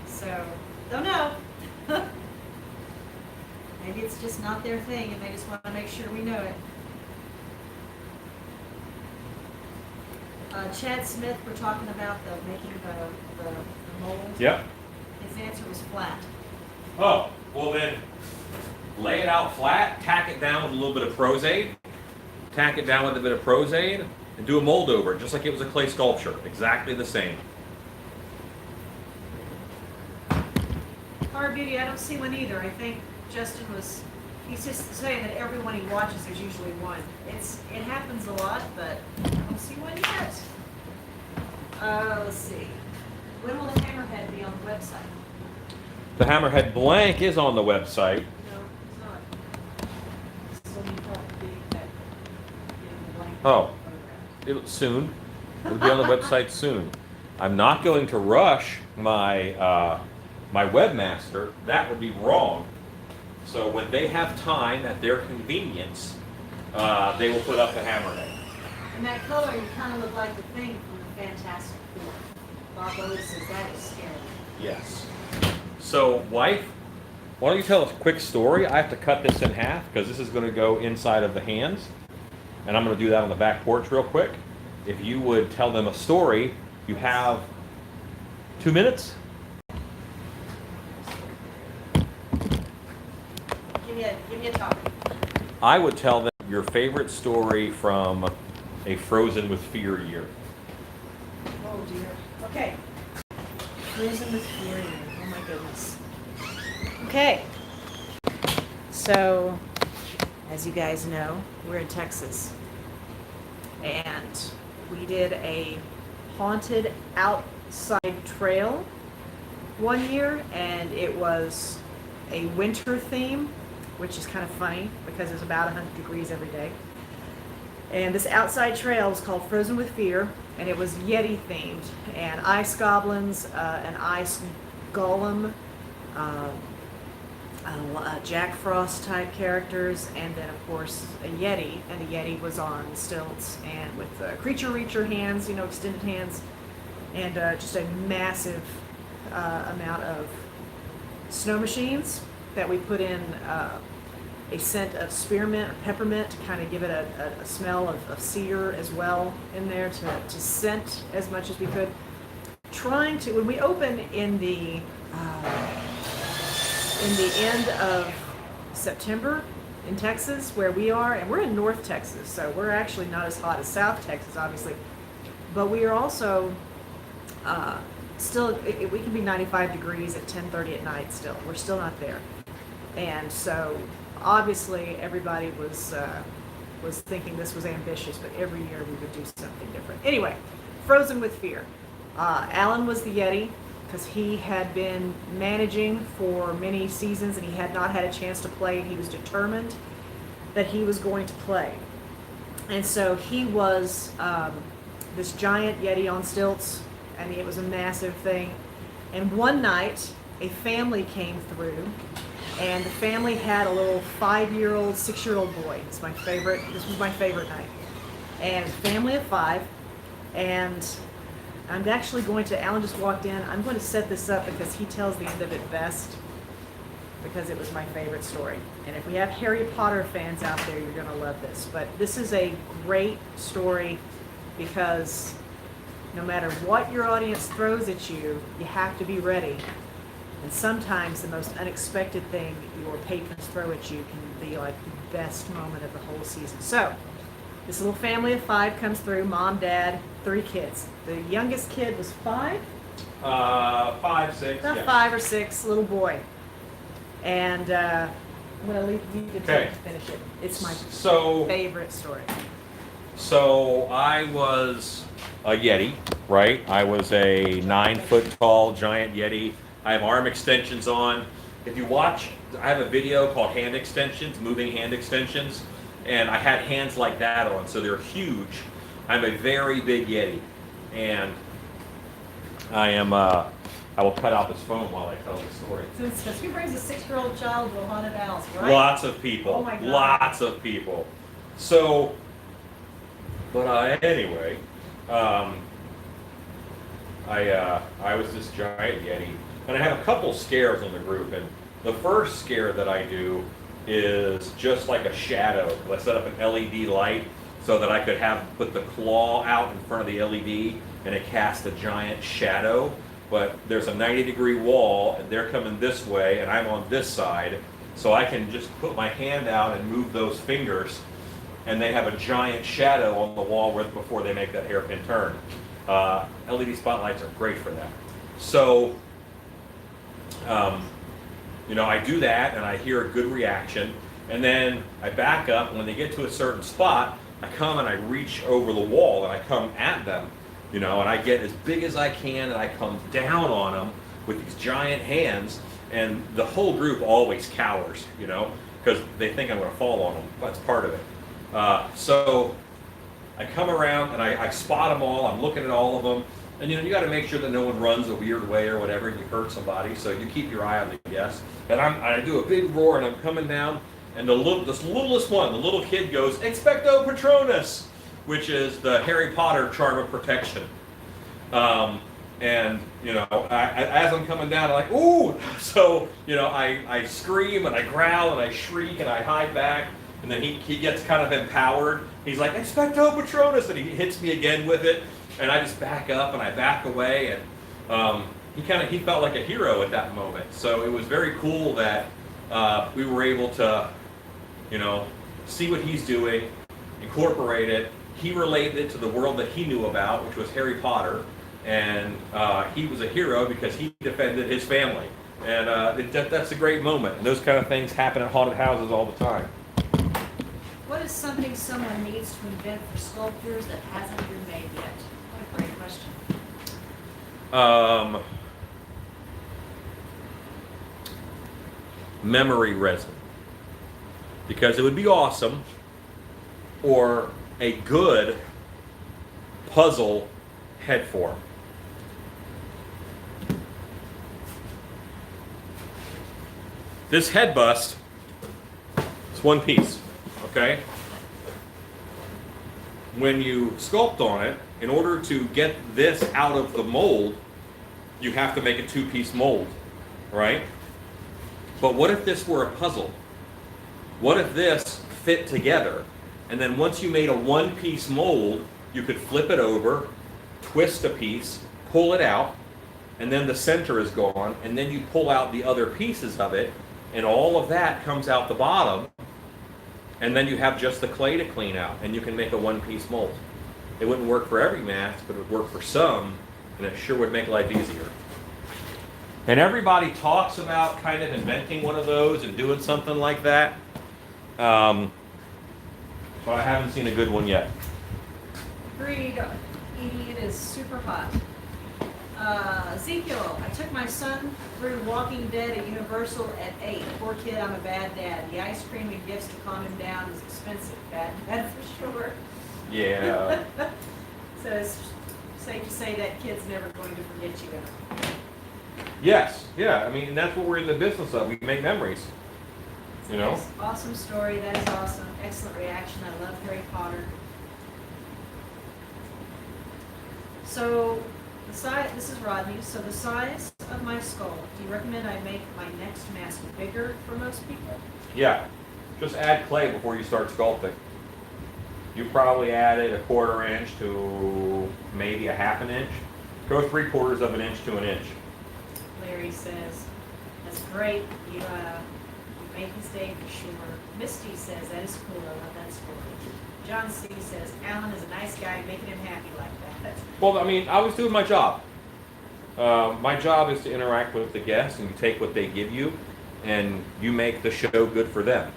So, don't know. Maybe it's just not their thing and they just want to make sure we know it. Chad Smith, we're talking about making the mold. Yep. His answer was flat. Oh, well then, lay it out flat, tack it down with a little bit of Pros-Aid, tack it down with a bit of Pros-Aid, and do a mold over it, just like it was a clay sculpture. Exactly the same. Horror Beauty, I don't see one either. I think Justin he's just saying that every one he watches, there's usually one. It happens a lot, but I don't see one yet. Let's see. When will the Hammerhead be on the website? The Hammerhead blank is on the website. No, it's not. So you thought getting the blank Oh. photograph. Soon. It'll be on the website soon. I'm not going to rush my my webmaster. That would be wrong. So when they have time at their convenience, they will put up the Hammerhead. And that color, you kind of look like the thing from the Fantastic Four. Bob always says that is scary. Yes. So, wife, why don't you tell us a quick story? I have to cut this in half because this is going to go inside of the hands. And I'm going to do that on the back porch real quick. If you would tell them a story, you have 2 minutes. Give me a topic. I would tell them your favorite story from a Frozen with Fear year. Oh dear. Okay. Frozen with Fury. Oh my goodness. Okay. So, as you guys know, we're in Texas. And we did a haunted outside trail one year, and it was a winter theme, which is kind of funny because it's about 100 degrees every day. And this outside trail was called Frozen with Fear, and it was Yeti themed, and ice goblins, an ice golem, Jack Frost type characters, and then of course a Yeti, and the Yeti was on stilts and with creature reacher hands, extended hands, and just a massive amount of snow machines that we put in a scent of spearmint or peppermint to kind of give it a smell of cedar as well in there to scent as much as we could. Trying to, when we open in the end of September in Texas, where we are, and we're in North Texas, so we're actually not as hot as South Texas, obviously, but we are also still, we can be 95 degrees at 10:30 at night still. We're still not there. And so obviously everybody was thinking this was ambitious, but every year we would do something different. Anyway, Frozen with Fear. Alan was the Yeti because he had been managing for many seasons and he had not had a chance to play, and he was determined that he was going to play. And so he was this giant Yeti on stilts. I mean, it was a massive thing. And one night, a family came through, and the family had a little 5-year-old, 6-year-old boy. This was my favorite night. And a family of 5, and I'm actually going to, Alan just walked in, I'm going to set this up because he tells the end of it best, because it was my favorite story. And if we have Harry Potter fans out there, you're going to love this. But this is a great story because no matter what your audience throws at you, you have to be ready. And sometimes the most unexpected thing your patrons throw at you can be like the best moment of the whole season. So, this little family of 5 comes through, mom, dad, 3 kids. The youngest kid was 5? 5, 6, About yeah. 5 or 6, little boy. And I'm going to leave you to finish it. It's my favorite story. So I was a Yeti, right? I was a 9-foot tall giant Yeti. I have arm extensions on. If you watch, I have a video called Hand Extensions, Moving Hand Extensions, and I had hands like that on, so they're huge. I'm a very big Yeti, and I will cut out this phone while I tell the story. So who brings a 6-year-old child to a haunted house, right? Lots of people. Oh my God. Lots of people. So, anyway, I was this giant Yeti, and I have a couple scares on the group. And the first scare that I do is just like a shadow. I set up an LED light so that I could put the claw out in front of the LED, and it casts a giant shadow. But there's a 90-degree wall, and they're coming this way, and I'm on this side, so I can just put my hand out and move those fingers, and they have a giant shadow on the wall before they make that hairpin turn. LED spotlights are great for that. So You know, I do that and I hear a good reaction, and then I back up, and when they get to a certain spot, I come and I reach over the wall and I come at them, you know, and I get as big as I can and I come down on them with these giant hands, and the whole group always cowers, you know, because they think I'm going to fall on them. That's part of it. So I come around and I spot them all. I'm looking at all of them. And, you know, you got to make sure that no one runs a weird way or whatever and you hurt somebody. So you keep your eye on the guests. And I do a big roar and I'm coming down. And this littlest one, the little kid goes, "Expecto Patronus," which is the Harry Potter charm of protection. And, you know, as I'm coming down, I'm like, "Ooh!" So, you know, I scream and I growl and I shriek and I hide back. And then he gets kind of empowered. He's like, "Expecto Patronus," and he hits me again with it. And I just back up and I back away. And he felt like a hero at that moment. So it was very cool that we were able to, you know, see what he's doing, incorporate it. He related it to the world that he knew about, which was Harry Potter. And he was a hero because he defended his family. And that's a great moment. And those kind of things happen at haunted houses all the time. What is something someone needs to invent for sculptures that hasn't been made yet? What a great question. Memory resin. Because it would be awesome, or a good puzzle head form. This head bust is one piece, okay? When you sculpt on it, in order to get this out of the mold, you have to make a two-piece mold, right? But what if this were a puzzle? What if this fit together? And then once you made a one-piece mold, you could flip it over, twist a piece, pull it out, and then the center is gone, and then you pull out the other pieces of it, and all of that comes out the bottom, and then you have just the clay to clean out, and you can make a one-piece mold. It wouldn't work for every mask, but it would work for some, and it sure would make life easier. And everybody talks about kind of inventing one of those and doing something like that, but I haven't seen a good one yet. Agreed, Edie, it is super hot. Ezekiel, I took my son through Walking Dead at Universal at 8. Poor kid, I'm a bad dad. The ice cream and gifts to calm him down is expensive. Bad for sure. Yeah. So it's safe to say that kid's never going to forget you. Yes. Yeah. I mean, that's what we're in the business of. We make memories. You know. Yes, awesome story. That is awesome. Excellent reaction. I love Harry Potter. So the size. This is Rodney. So the size of my skull. Do you recommend I make my next mask bigger for most people? Yeah. Just add clay before you start sculpting. You probably added a 1/4 inch to maybe a 1/2 inch. Go 3/4 of an inch to an inch. Larry says, "That's great. You make his day for sure." Misty says, "That is cool. I love that story." John C. says, "Alan is a nice guy, making him happy like that." Well, I mean, I was doing my job. My job is to interact with the guests, and you take what they give you, and you make the show good for them.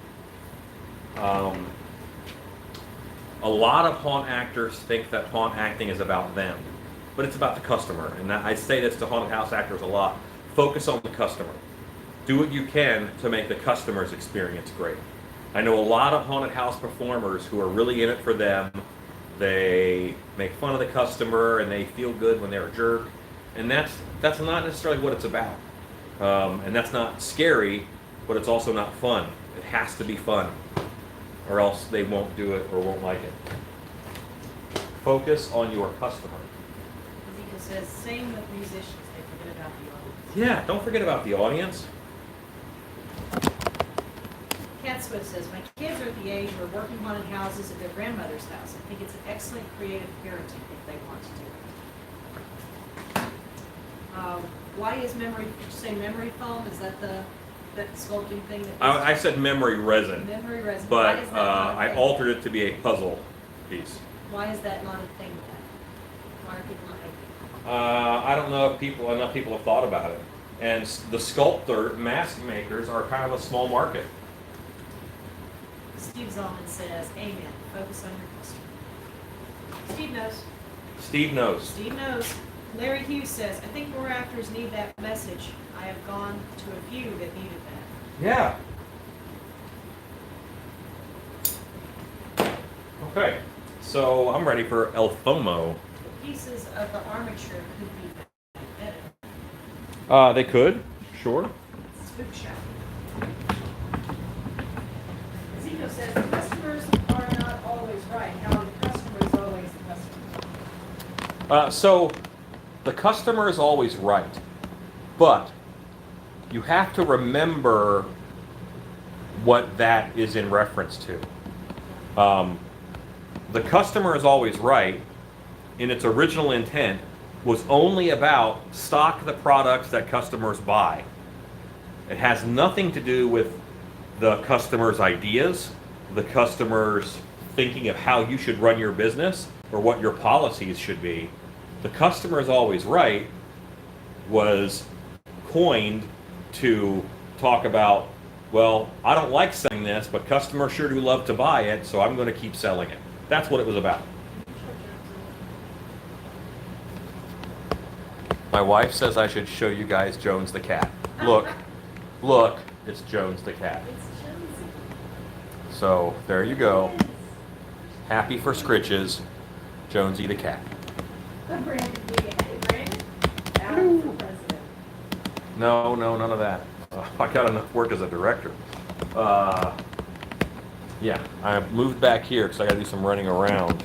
A lot of haunt actors think that haunt acting is about them, but it's about the customer. And I say this to haunted house actors a lot. Focus on the customer. Do what you can to make the customer's experience great. I know a lot of haunted house performers who are really in it for them. They make fun of the customer and they feel good when they're a jerk. And that's not necessarily what it's about. And that's not scary, but it's also not fun. It has to be fun, or else they won't do it or won't like it. Focus on your customer. Ezekiel says, "Same with musicians. They forget about the audience." Yeah, don't forget about the audience. Cat Swift says, "My kids are at the age where working haunted houses at their grandmother's house. I think it's an excellent creative parenting if they want to do it." Why is memory? Did you say memory foam? Is that that sculpting thing? I said memory resin, Memory resin. but Why is that not a I thing? altered it to be a puzzle piece. Why is that not a thing then? Why are people not making it? I don't know if enough people have thought about it. And the sculptor, mask makers are kind of a small market. Steve Zalman says, amen, focus on your customer. Steve knows. Steve knows. Steve knows. Larry Hughes says, I think more actors need that message. I have gone to a few that needed that. Yeah. Okay, so I'm ready for El FOMO. The pieces of the armature could be better. They could, sure. Spook shop. Ezekiel says, the customers are not always right. How the customer is always the customer. So the customer is always right, but you have to remember what that is in reference to. The customer is always right in its original intent was only about stock the products that customers buy. It has nothing to do with the customer's ideas, the customer's thinking of how you should run your business or what your policies should be. The customer is always right was coined to talk about, well, I don't like selling this, but customers sure do love to buy it, so I'm going to keep selling it. That's what it was about. My wife says I should show you guys Jones the cat. Look, look, it's Jones the cat. It's Jonesy. So there you go. Happy for Scritches, Jonesy the cat. Brandon, Alan for president. No, none of that. I got enough work as a director. Yeah, I moved back here because I got to do some running around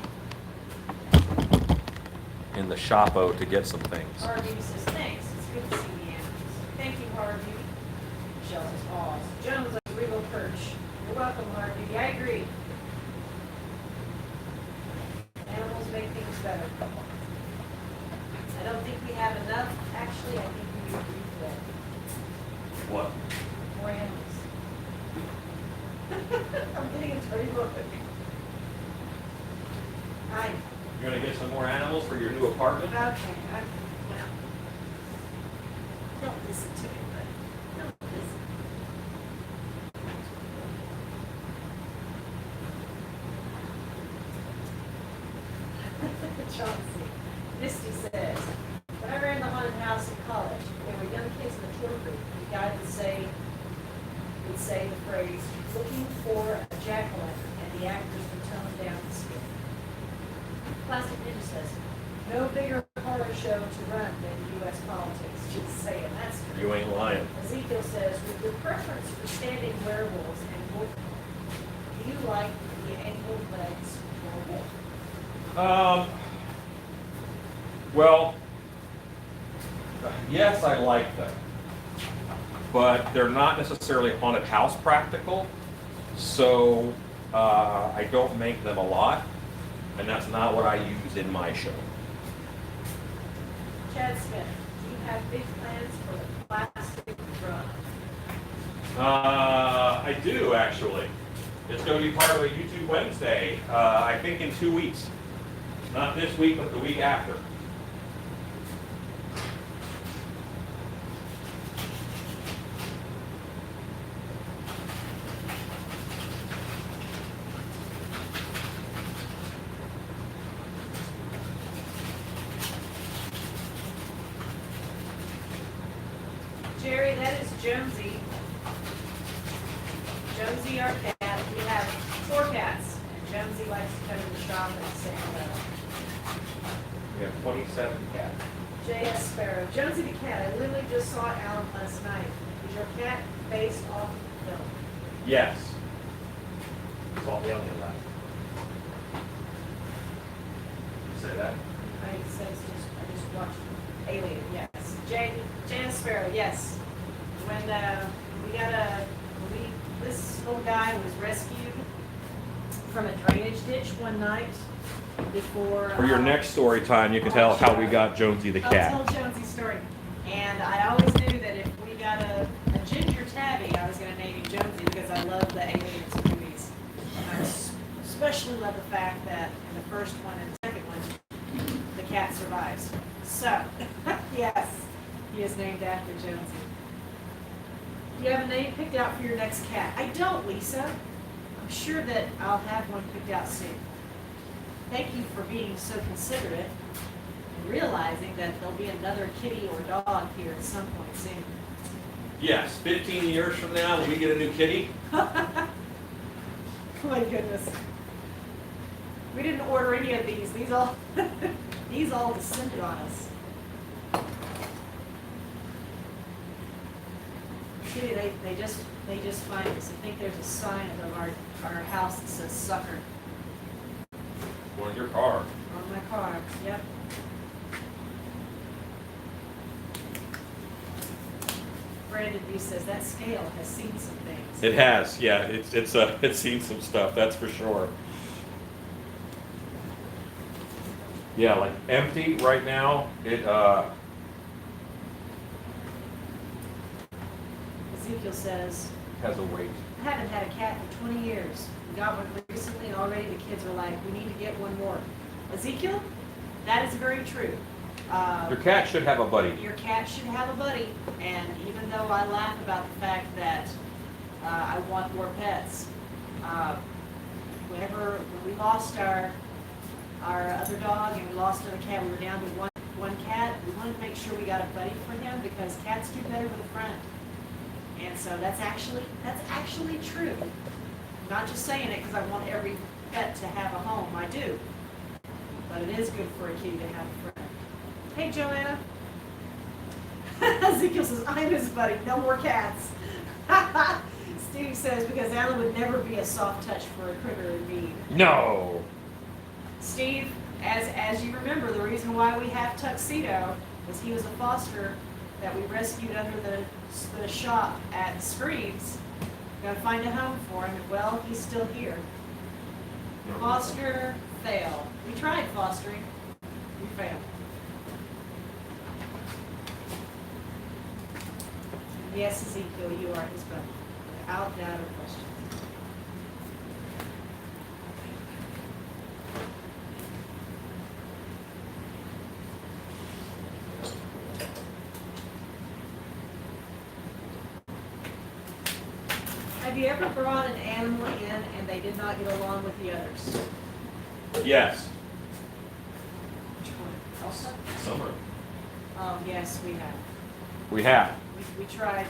in the shopo to get some things. Harvey says, thanks, it's good to see the animals. Thank you, Harvey. Michelle says, aw. Jones like a regal perch. You're welcome, Harvey. I agree. Animals make things better. I don't think we have enough. Actually, I think we need to refill. What? More animals. I'm getting a dirty look. Hi. You're gonna get some more animals for your new apartment? Okay, well, don't listen to me, but don't listen. Chauncey. Misty says, when I ran the haunted house in college, there were young kids in the tour group. The guy would say the phrase, looking for a jack-o'-lantern, and the actors would tone down the skill. Plastic Ninja says, no bigger horror show to run than U.S. politics. Just saying, that's true. You ain't lying. Ezekiel says, with your preference for standing werewolves and wolf, do you like the ankle legs or wolf? Well, yes, I like them, but they're not necessarily haunted house practical, so I don't make them a lot, and that's not what I use in my show. Chad Smith, do you have big plans for the plastic drum? I do, actually. It's going to be part of a YouTube Wednesday, I think in 2 weeks. Not this week, but the week after. Jerry, that is Jonesy. Jonesy, our cat. We have 4 cats, and Jonesy likes to come to the shop and say hello. We have 27 cats. J.S. Sparrow. Jonesy the cat. I literally just saw Alan last night. Is your cat based off the film? Yes. It's all alien left. You say that? I just watched Alien, yes. J.S. Sparrow, yes. When this little guy was rescued from a drainage ditch one night before. For your next story time, you can tell how we got Jonesy the cat. I'll tell Jonesy's story. And I always knew that if we got a ginger tabby, I was going to name him Jonesy because I love the Aliens movies. And I especially love the fact that in the first one and the second one, the cat survives. So, yes, He is named after Jonesy. Do you have a name picked out for your next cat? I don't, Lisa. I'm sure that I'll have one picked out soon. Thank you for being so considerate and realizing that there'll be another kitty or dog here at some point soon. Yes, 15 years from now, when we get a new kitty. My goodness. We didn't order any of these. These all these all descended on us. See, they just find us. I think there's a sign above our house that says sucker One in your car. on my car. Yep. Brandon B says that scale has seen some things. It has, yeah. It's seen some stuff, that's for sure. Yeah, like empty right now. Ezekiel says, has a weight. I haven't had a cat for 20 years. We got one recently, and already the kids are like, we need to get one more. Ezekiel, that is very true. Your cat should have a buddy. Your cat should have a buddy, and even though I laugh about the fact that I want more pets, when we lost our other dog and we lost another cat, we were down to one cat. We wanted to make sure we got a buddy for him because cats do better with a friend. And so that's actually true. I'm not just saying it because I want every pet to have a home. I do, but it is good for a kitty to have a friend. Hey, Joanna. Ezekiel says, I'm his buddy. No more cats. Steve says, because Alan would never be a soft touch for a critter in need. No. Steve, as you remember, the reason why we have Tuxedo is he was a foster that we rescued under the shop at Screams. Gotta find a home for him, and well, he's still here. Foster, fail. We tried fostering. We failed. Yes, Ezekiel, you are his buddy, without doubt or question. Have you ever brought an animal in and they did not get along with the others? Yes. Which one? Elsa? Summer. Oh, yes, we have. We have. We tried.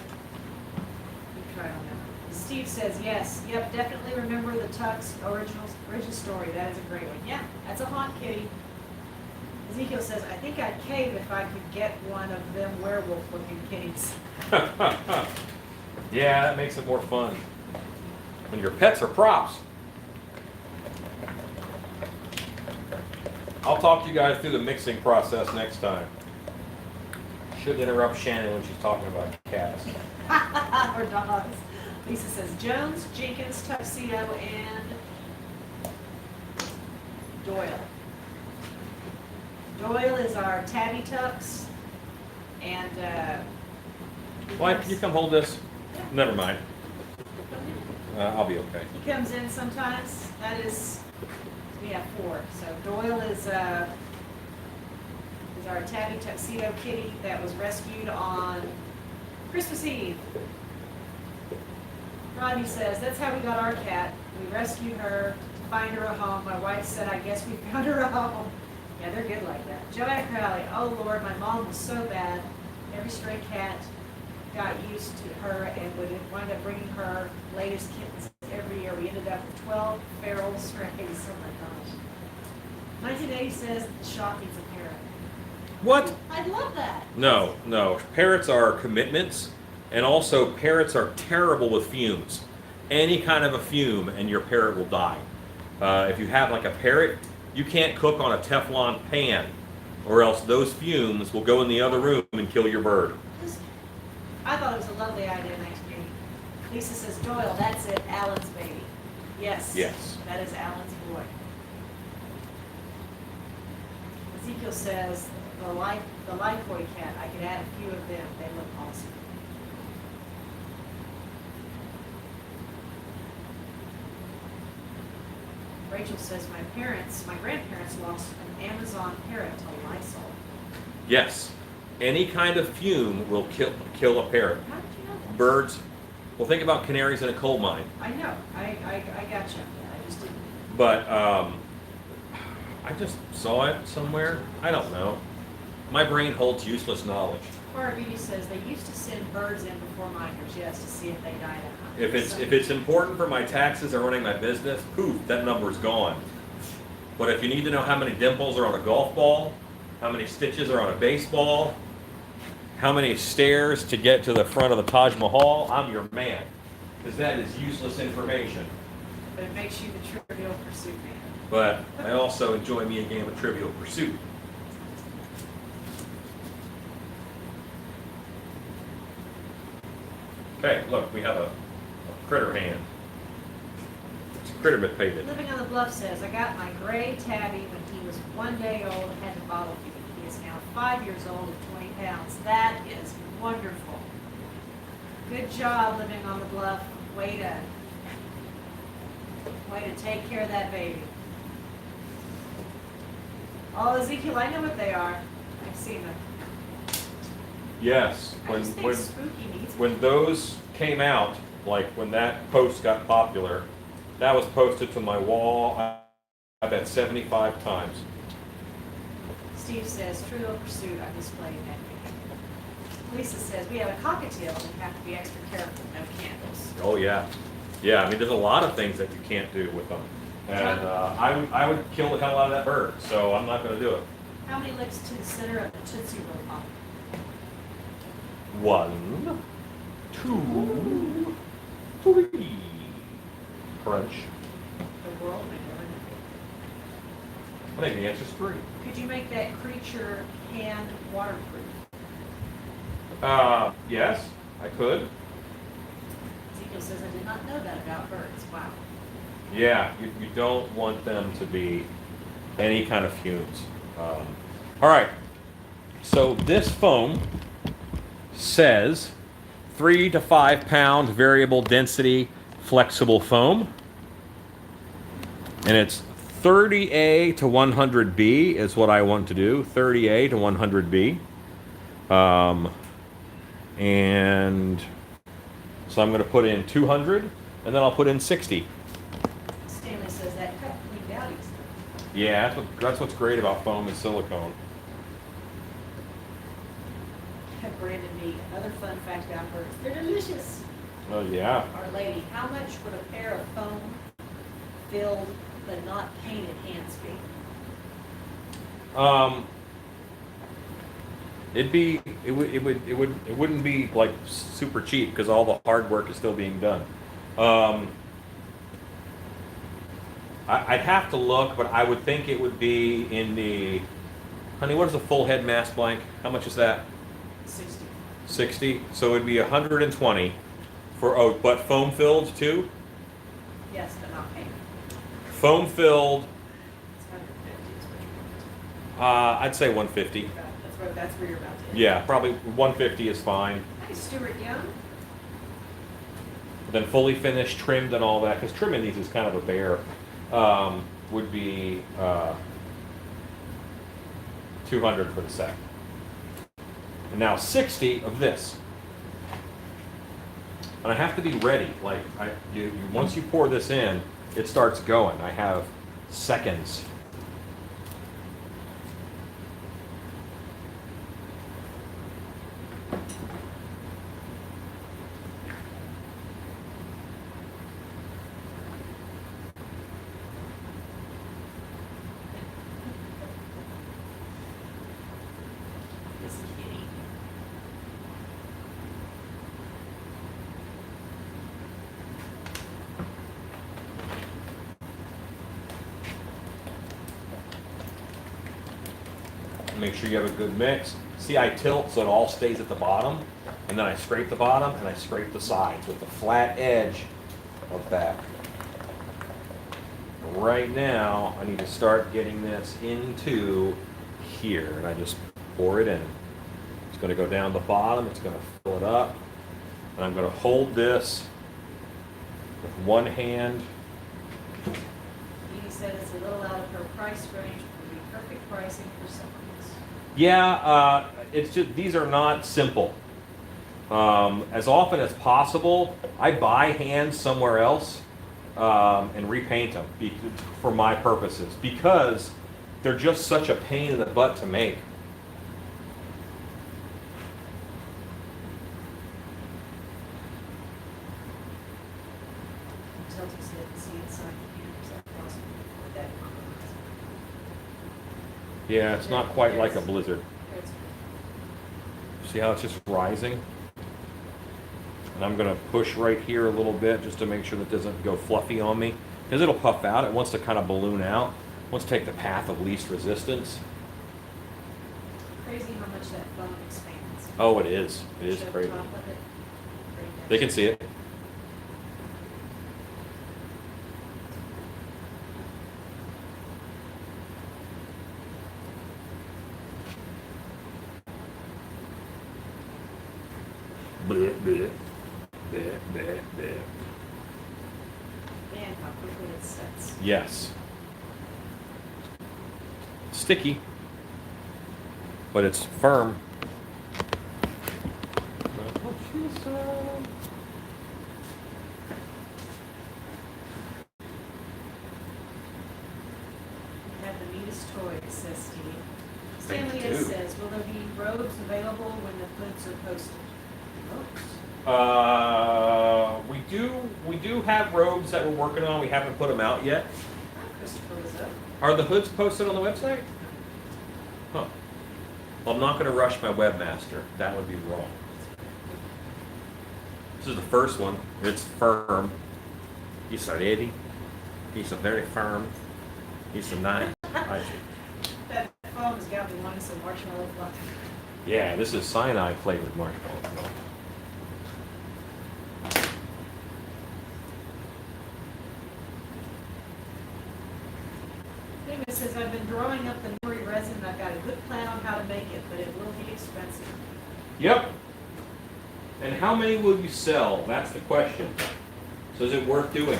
We tried on that. Steve says, yes, yep, definitely remember the Tux original story. That is a great one. Yeah, that's a haunt kitty. Ezekiel says, I think I'd cave if I could get one of them werewolf-looking kitties. Yeah, that makes it more fun. When your pets are props. I'll talk to you guys through the mixing process next time. Shouldn't interrupt Shannon when she's talking about cats. Or dogs. Lisa says, Jones, Jenkins, Tuxedo, and Doyle. Doyle is our tabby tux, and Why, can you come hold this? Never mind. I'll be okay. he comes in sometimes. That is, we have 4. So Doyle is our tabby tuxedo kitty that was rescued on Christmas Eve. Rodney says, that's how we got our cat. We rescued her to find her a home. My wife said, I guess we found her a home. Yeah, they're good like that. Joanne Crowley, oh Lord, my mom was so bad. Every stray cat got used to her and would wind up bringing her latest kittens every year. We ended up with 12 feral strays. Oh my gosh. 1980 says the shop needs a parrot. What? I'd love that. No. Parrots are commitments, and also parrots are terrible with fumes. Any kind of a fume and your parrot will die. If you have like a parrot, you can't cook on a Teflon pan, or else those fumes will go in the other room and kill your bird. I thought it was a lovely idea, 1980. Lisa says, Doyle, that's it, Alan's baby. Yes. Yes. That is Alan's boy. Ezekiel says, the Lifebuoy cat, I could add a few of them. They look awesome. Rachel says, my grandparents lost an Amazon parrot to Lysol. Yes. Any kind of fume will kill a parrot. How did you know that? Birds. Well, think about canaries in a coal mine. I know, I got you. I just didn't. But I just saw it somewhere. I don't know. My brain holds useless knowledge. Cora Beauty says they used to send birds in before miners, yes, to see if they died out. If it's important for my taxes or running my business, poof, that number's gone. But if you need to know how many dimples are on a golf ball, how many stitches are on a baseball, how many stairs to get to the front of the Taj Mahal, I'm your man. Because that is useless information. But it makes you the Trivial Pursuit man. But I also enjoy me a game of Trivial Pursuit. Okay, look, we have a critter hand. It's a critter bit painted. Living on the Bluff says, I got my gray tabby when he was 1 day old and had to bottle feed. He is now 5 years old and 20 pounds. That is wonderful. Good job living on the Bluff. Way to take care of that baby. Oh, Ezekiel, I know what they are. I've seen them. Yes, I just think spooky needs. when those came out, like when that post got popular, that was posted to my wall, I bet 75 times. Steve says, Trivial Pursuit, I'm displaying that. Lisa says, we have a cockatiel, we have to be extra careful, no candles. Oh yeah, yeah. I mean, there's a lot of things that you can't do with them, and I would kill the hell out of that bird. So I'm not going to do it. How many licks to the center of the Tootsie Roll Pop? 1, 2, 3. Crunch. The world may never know. I think the answer's 3. Could you make that creature hand waterproof? Yes, I could. Ezekiel says, I did not know that about birds. Wow. Yeah, you don't want them to be any kind of fumes. All right, so this foam says 3 to 5 pound variable density flexible foam. And it's 30A to 100B is what I want to do, 30A to 100B. And so I'm going to put in 200, and then I'll put in 60. Stanley says that cut cleaned out easily. Yeah, that's what's great about foam and silicone. Brandon me, another fun fact about birds. They're delicious. Oh yeah. Our lady, how much would a pair of foam filled but not painted hands be? It wouldn't be like super cheap because all the hard work is still being done. I'd have to look, but I would think it would be in the, honey, what is a full head mask blank? How much is that? 60. 60. So it'd be 120 for, oh, but foam filled too? Yes, but not painted. Foam filled, It's 150 is what you're I'd say 150. about. That's where you're about to hit. Yeah, probably 150 is fine. Hi, Stuart Young. Then fully finished, trimmed and all that, because trimming these is kind of a bear, would be 200 for the set. And now 60 of this. And I have to be ready. Like, once you pour this in, it starts going. I have seconds. This kitty. Make sure you have a good mix. See, I tilt so it all stays at the bottom, and then I scrape the bottom and I scrape the sides with the flat edge of that. Right now, I need to start getting this into here, and I just pour it in. It's going to go down the bottom, it's going to fill it up, and I'm going to hold this with one hand. Edie said it's a little out of her price range, would be perfect pricing for someone else. Yeah, it's just, these are not simple. As often as possible, I buy hands somewhere else and repaint them for my purposes because they're just such a pain in the butt to make. Tilted see inside the cameras across that. Yeah, it's not quite like a blizzard. It's- See how it's just rising? And I'm going to push right here a little bit just to make sure that it doesn't go fluffy on me. Because it'll puff out. It wants to kind of balloon out. It wants to take the path of least resistance. Crazy how much that phone expands. Oh, it is. It is Show the crazy. top of it. Right They there. can see it. Bleh, bleh. Bleh, bleh, bleh. Man, how quickly it sets. Yes. Sticky, but it's firm. You have the neatest toys, says Steve. They Stanley do. says, will there be robes available when the hoods are posted? Robes? We do have robes that we're working on. We haven't put them out yet. Christopher was up. Are the hoods posted on the website? Huh. Well, I'm not going to rush my webmaster. That would be wrong. This is the first one. It's firm. It's ready. It's a very firm. It's a nice. That phone has got me wanting some marshmallow fluff. Yeah, this is cyanide flavored marshmallow. David says, I've been drawing up the memory resin and I've got a good plan on how to make it, but it will be expensive. Yep. And how many will you sell? That's the question. So is it worth doing?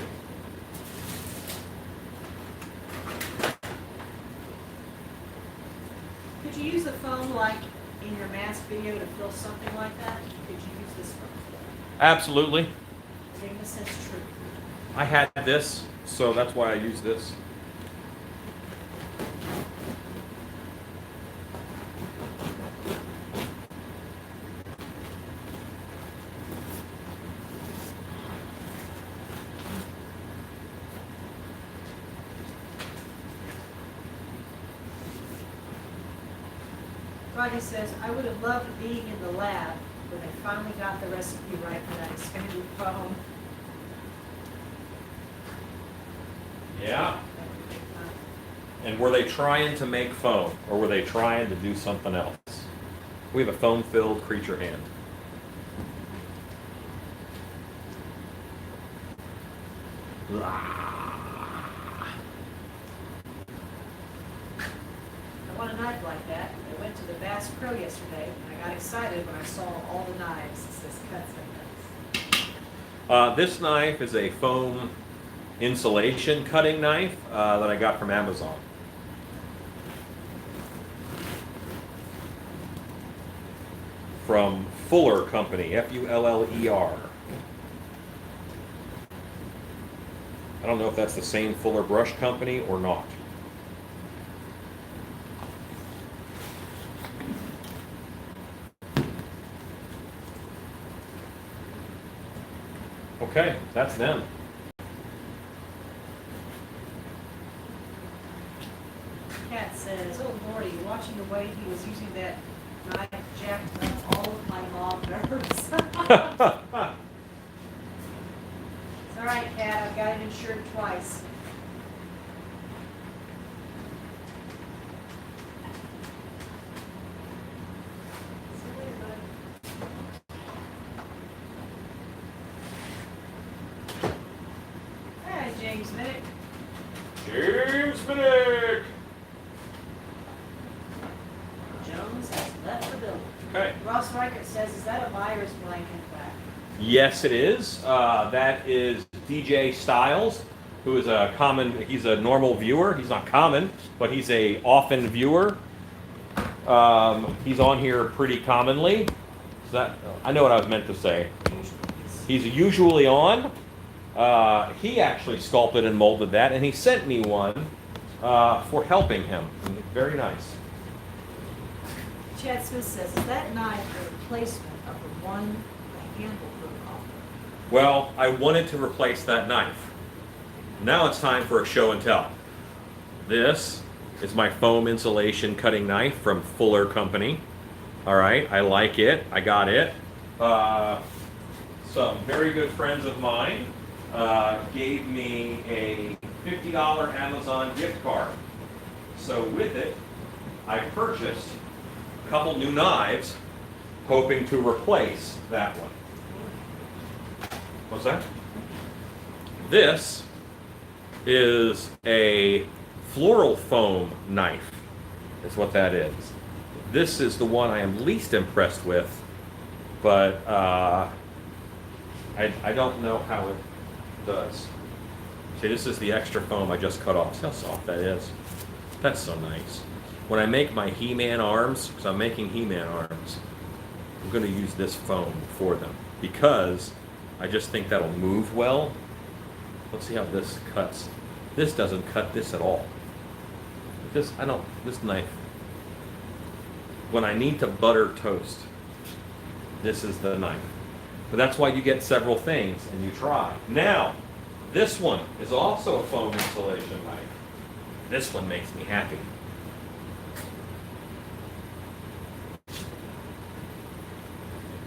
Could you use the phone like in your mask video to fill something like that? Could you use this phone? Absolutely. Famous says true. I had this, so that's why I use this. Rodney says, I would have loved being in the lab when they finally got the recipe right for that expanded phone. Yeah. That would be fun. And were they trying to make foam, or were they trying to do something else? We have a foam-filled creature hand. I want a knife like that. I went to the Bass Pro yesterday and I got excited when I saw all the knives. It says cuts and cuts. This knife is a foam insulation cutting knife that I got from Amazon. From Fuller Company, F-U-L-L-E-R. I don't know if that's the same Fuller Brush Company or not. Okay, that's them. Cat says, oh Lordy, watching the way he was using that knife jacked up all of my mom nerves. It's all right, Cat, I've got it insured twice. See you later, bud. Hi, James Minnick. James Minnick! Jones has left the building. Okay. Ross Reichert says, is that a buyer's blanket back? Yes, it is. That is DJ Styles, who is a common, he's a normal viewer. He's not common, but he's a often viewer. He's on here pretty commonly. Is that, I know what I was meant to say. He's usually on. He actually sculpted and molded that, and he sent me one for helping him. Very nice. Chad Smith says, is that knife a replacement of the one the handle broke off? Well, I wanted to replace that knife. Now it's time for a show and tell. This is my foam insulation cutting knife from Fuller Company. All right, I like it. I got it. Some very good friends of mine gave me a $50 Amazon gift card. So with it, I purchased a couple new knives, hoping to replace that one. What's that? This is a floral foam knife, is what that is. This is the one I am least impressed with, but I don't know how it does. See, this is the extra foam I just cut off. See how soft that is? That's so nice. When I make my He-Man arms, because I'm making He-Man arms, I'm going to use this foam for them because I just think that'll move well. Let's see how this cuts. This doesn't cut this at all. This knife, when I need to butter toast, this is the knife. But that's why you get several things and you try. Now, this one is also a foam insulation knife. This one makes me happy.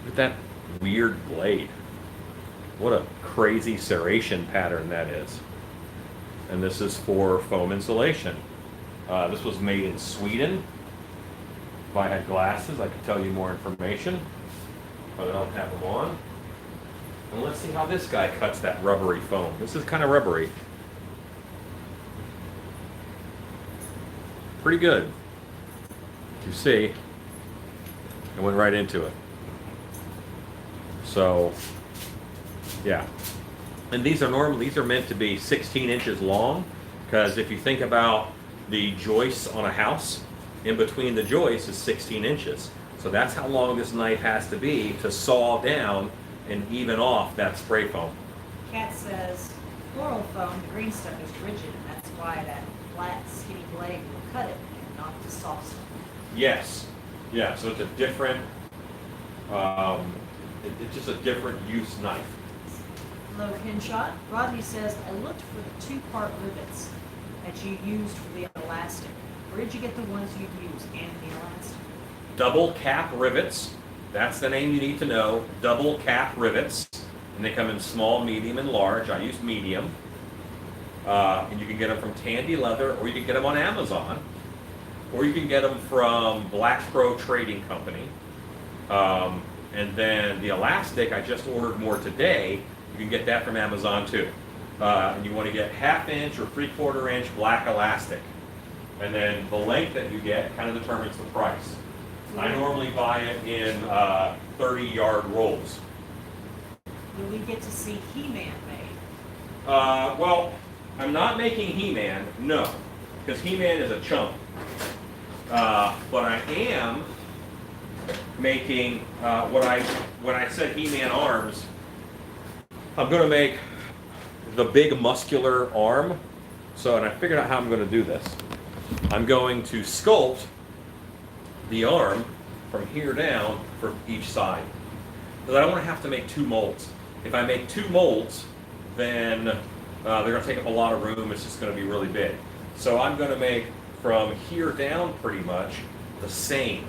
Look at that weird blade. What a crazy serration pattern that is. And this is for foam insulation. This was made in Sweden. If I had glasses, I could tell you more information, but I don't have them on. And let's see how this guy cuts that rubbery foam. This is kind of rubbery. Pretty good. You see, I went right into it. So, yeah. And these are meant to be 16 inches long, because if you think about the joists on a house, in between the joists is 16 inches. So that's how long this knife has to be to saw down and even off that spray foam. Kat says, floral foam, the green stuff is rigid, and that's why that flat, skinny blade will cut it, and not the soft stuff. Yes. Yeah, so it's a different, it's just a different use knife. Low pin shot. Rodney says, I looked for the two-part rivets that you used for the elastic. Where did you get the ones you used and the elastic? Double cap rivets. That's the name you need to know. Double cap rivets. And they come in small, medium, and large. I use medium. And you can get them from Tandy Leather, or you can get them on Amazon. Or you can get them from Black Crow Trading Company. And then the elastic, I just ordered more today. You can get that from Amazon too. And you want to get 1/2 inch or 3/4 inch black elastic. And then the length that you get kind of determines the price. I normally buy it in 30-yard rolls. Will we get to see He-Man made? Well, I'm not making He-Man, no, because He-Man is a chump. But I am making when I said He-Man arms, I'm going to make the big muscular arm. So, and I figured out how I'm going to do this. I'm going to sculpt the arm from here down for each side. Because I don't want to have to make 2 molds. If I make 2 molds, then they're going to take up a lot of room. It's just going to be really big. So I'm going to make from here down pretty much the same.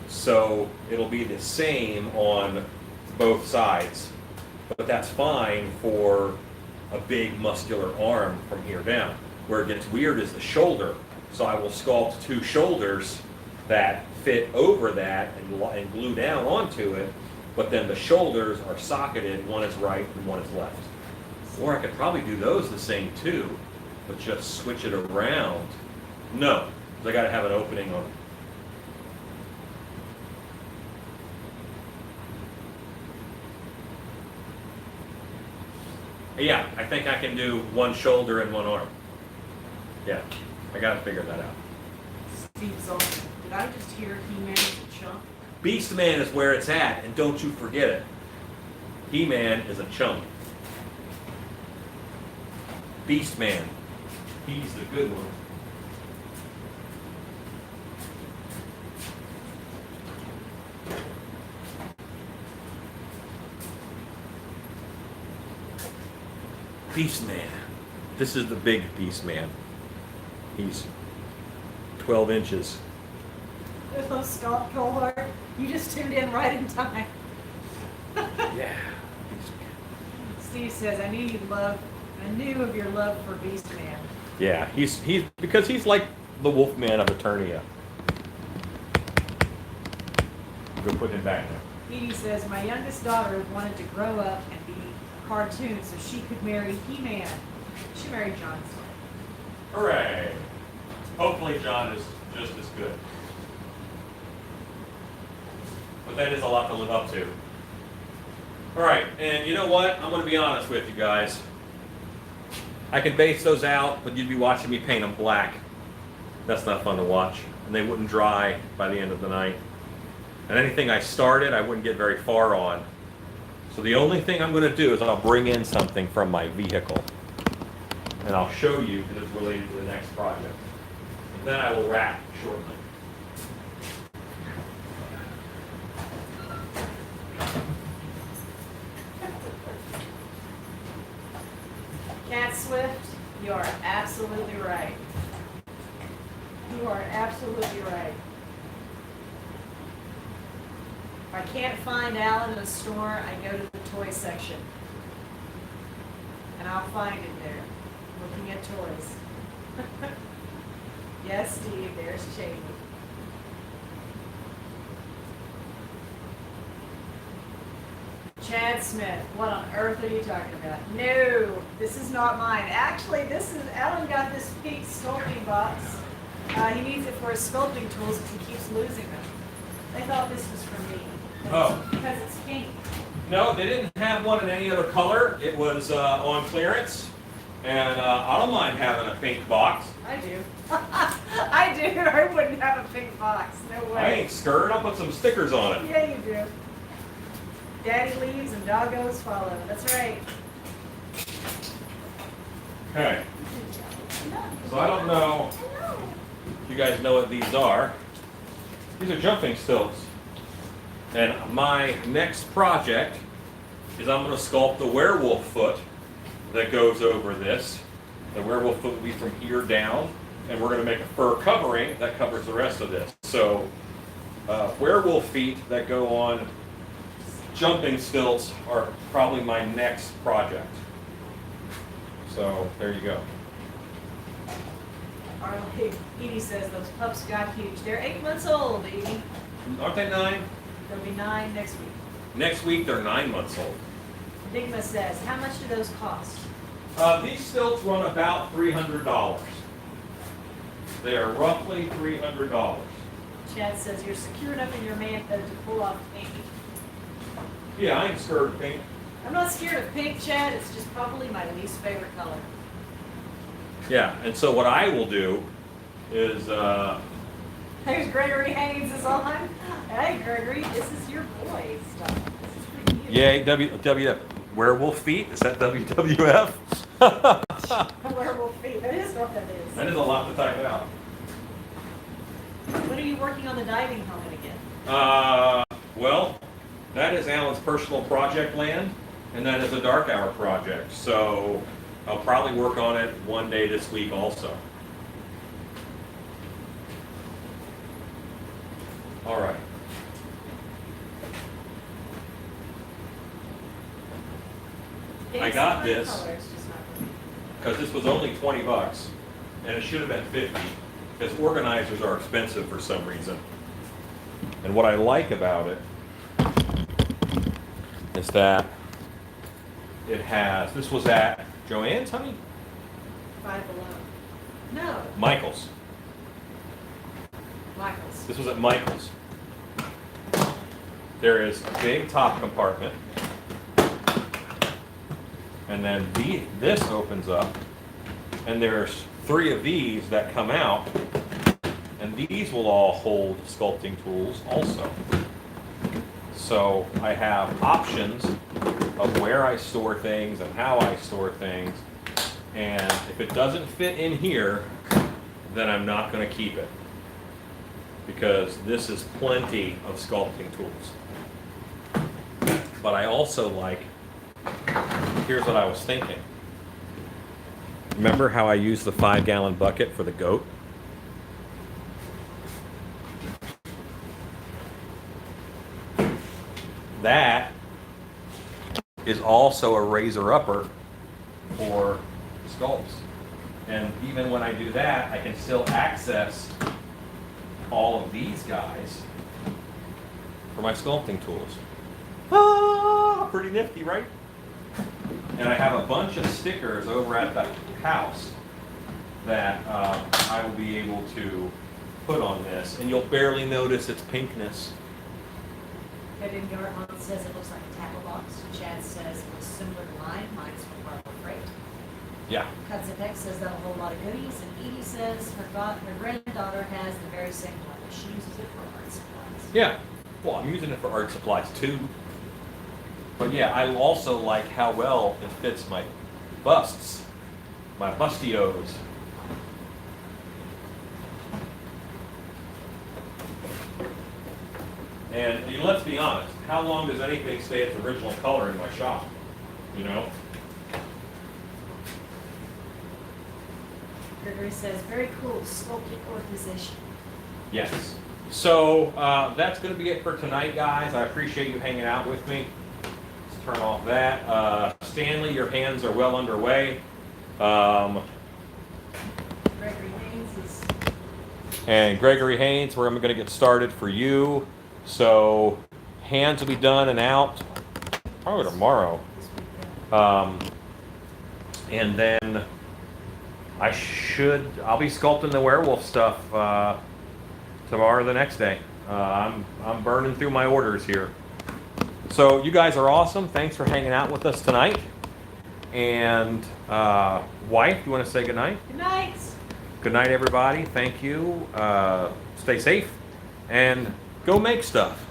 So it'll be the same on both sides. But that's fine for a big muscular arm from here down. Where it gets weird is the shoulder. So I will sculpt 2 shoulders that fit over that and glue down onto it, but then the shoulders are socketed, one is right and one is left. Or I could probably do those the same too, but just switch it around. No, because I got to have an opening on it. Yeah, I think I can do one shoulder and one arm. Yeah, I got to figure that out. Steve Zolman. Did I just hear He-Man is a chump? Beastman is where it's at, and don't you forget it. He-Man is a chump. Beastman, he's the good one. Beastman. This is the big Beastman. He's 12 inches. There's no Scott Colhart. You just tuned in right in time. Yeah. Steve says, I knew of your love for Beastman. Yeah, he's because he's like the Wolfman of Eternia. Go put him back there. Edie says, my youngest daughter wanted to grow up and be a cartoon so she could marry He-Man. She married John Smith. Hooray! Hopefully John is just as good. But that is a lot to live up to. Alright, and you know what? I'm going to be honest with you guys. I can base those out, but you'd be watching me paint them black. That's not fun to watch. And they wouldn't dry by the end of the night. And anything I started, I wouldn't get very far on. So the only thing I'm going to do is I'll bring in something from my vehicle. And I'll show you that it's related to the next project. And then I will wrap shortly. Cat Swift, you are absolutely right. You are absolutely right. If I can't find Alan in a store, I go to the toy section. And I'll find it there, looking at toys. Yes, Steve, there's Cheney. Chad Smith, what on earth are you talking about? No, this is not mine. Actually, Alan got this pink sculpting box. He needs it for his sculpting tools because he keeps losing them. They thought this was for me. Because it's pink. No, they didn't have one in any other color. It was on clearance. And I don't mind having a pink box. I do. I do. I wouldn't have a pink box. No way. I ain't scared. I'll put some stickers on it. Yeah, you do. Daddy leaves and doggos follow. That's right. Okay. So I don't know if you guys know what these are. These are jumping stilts. And my next project is I'm going to sculpt the werewolf foot that goes over this. The werewolf foot will be from here down, and we're going to make a fur covering that covers the rest of this. So werewolf feet that go on jumping stilts are probably my next project. So there you go. Edie says those pups got huge. They're 8 months old, Edie. Aren't they 9? They'll be 9 next week. Next week they're 9 months old. Enigma says, how much do those cost? These stilts run about $300. They are roughly $300. Chad says, you're secure enough in your manhood to pull off pink. Yeah, I ain't scared of pink. I'm not scared of pink, Chad. It's just probably my least favorite color. Yeah, and so what I will do is, There's Gregory Haynes is on. Hey, Gregory, this is your boy stuff. This is for you. yay, WWF. Werewolf feet? Is that WWF? Werewolf feet. That is what that is. That is a lot to type out. When are you working on the diving helmet again? Well, that is Alan's personal project land, and that is a Dark Hour project. So I'll probably work on it one day this week also. All right. I got this because this was only 20 bucks, and it should have been 50 because organizers are expensive for some reason. And what I like about it is that it has, this was at Joann's, honey? Five Below. No, Michael's. Michael's. This was at Michael's. There is a big top compartment. And then this opens up. And there's 3 of these that come out. And these will all hold sculpting tools also. So I have options of where I store things and how I store things. And if it doesn't fit in here, then I'm not going to keep it. Because this is plenty of sculpting tools. But I also like, here's what I was thinking. Remember how I used the 5-gallon bucket for the goat? That is also a razor upper for sculpts. And even when I do that, I can still access all of these guys for my sculpting tools. Ah, pretty nifty, right? And I have a bunch of stickers over at the house that I will be able to put on this, and you'll barely notice its pinkness. Kevin Gartman says it looks like a tackle box. Chad says it was similar to mine. Mine's from Harbor Freight. Yeah. Kutzatek says that a whole lot of goodies. And Edie says her granddaughter has the very same one. She uses it for art supplies. Yeah. Well, I'm using it for art supplies too. But yeah, I also like how well it fits my busts, my bustios. And let's be honest, how long does anything stay its original color in my shop? You know? Gregory says, very cool sculpting organization. Yes. So that's going to be it for tonight, guys. I appreciate you hanging out with me. Let's turn off that. Stanley, your hands are well underway. Gregory Haynes is And Gregory Haynes, we're going to get started for you. So hands will be done and out probably tomorrow. this weekend. And then I'll be sculpting the werewolf stuff tomorrow or the next day. I'm burning through my orders here. So you guys are awesome. Thanks for hanging out with us tonight. And wife, you want to say goodnight? Good night. Good night, everybody. Thank you. Stay safe and go make stuff.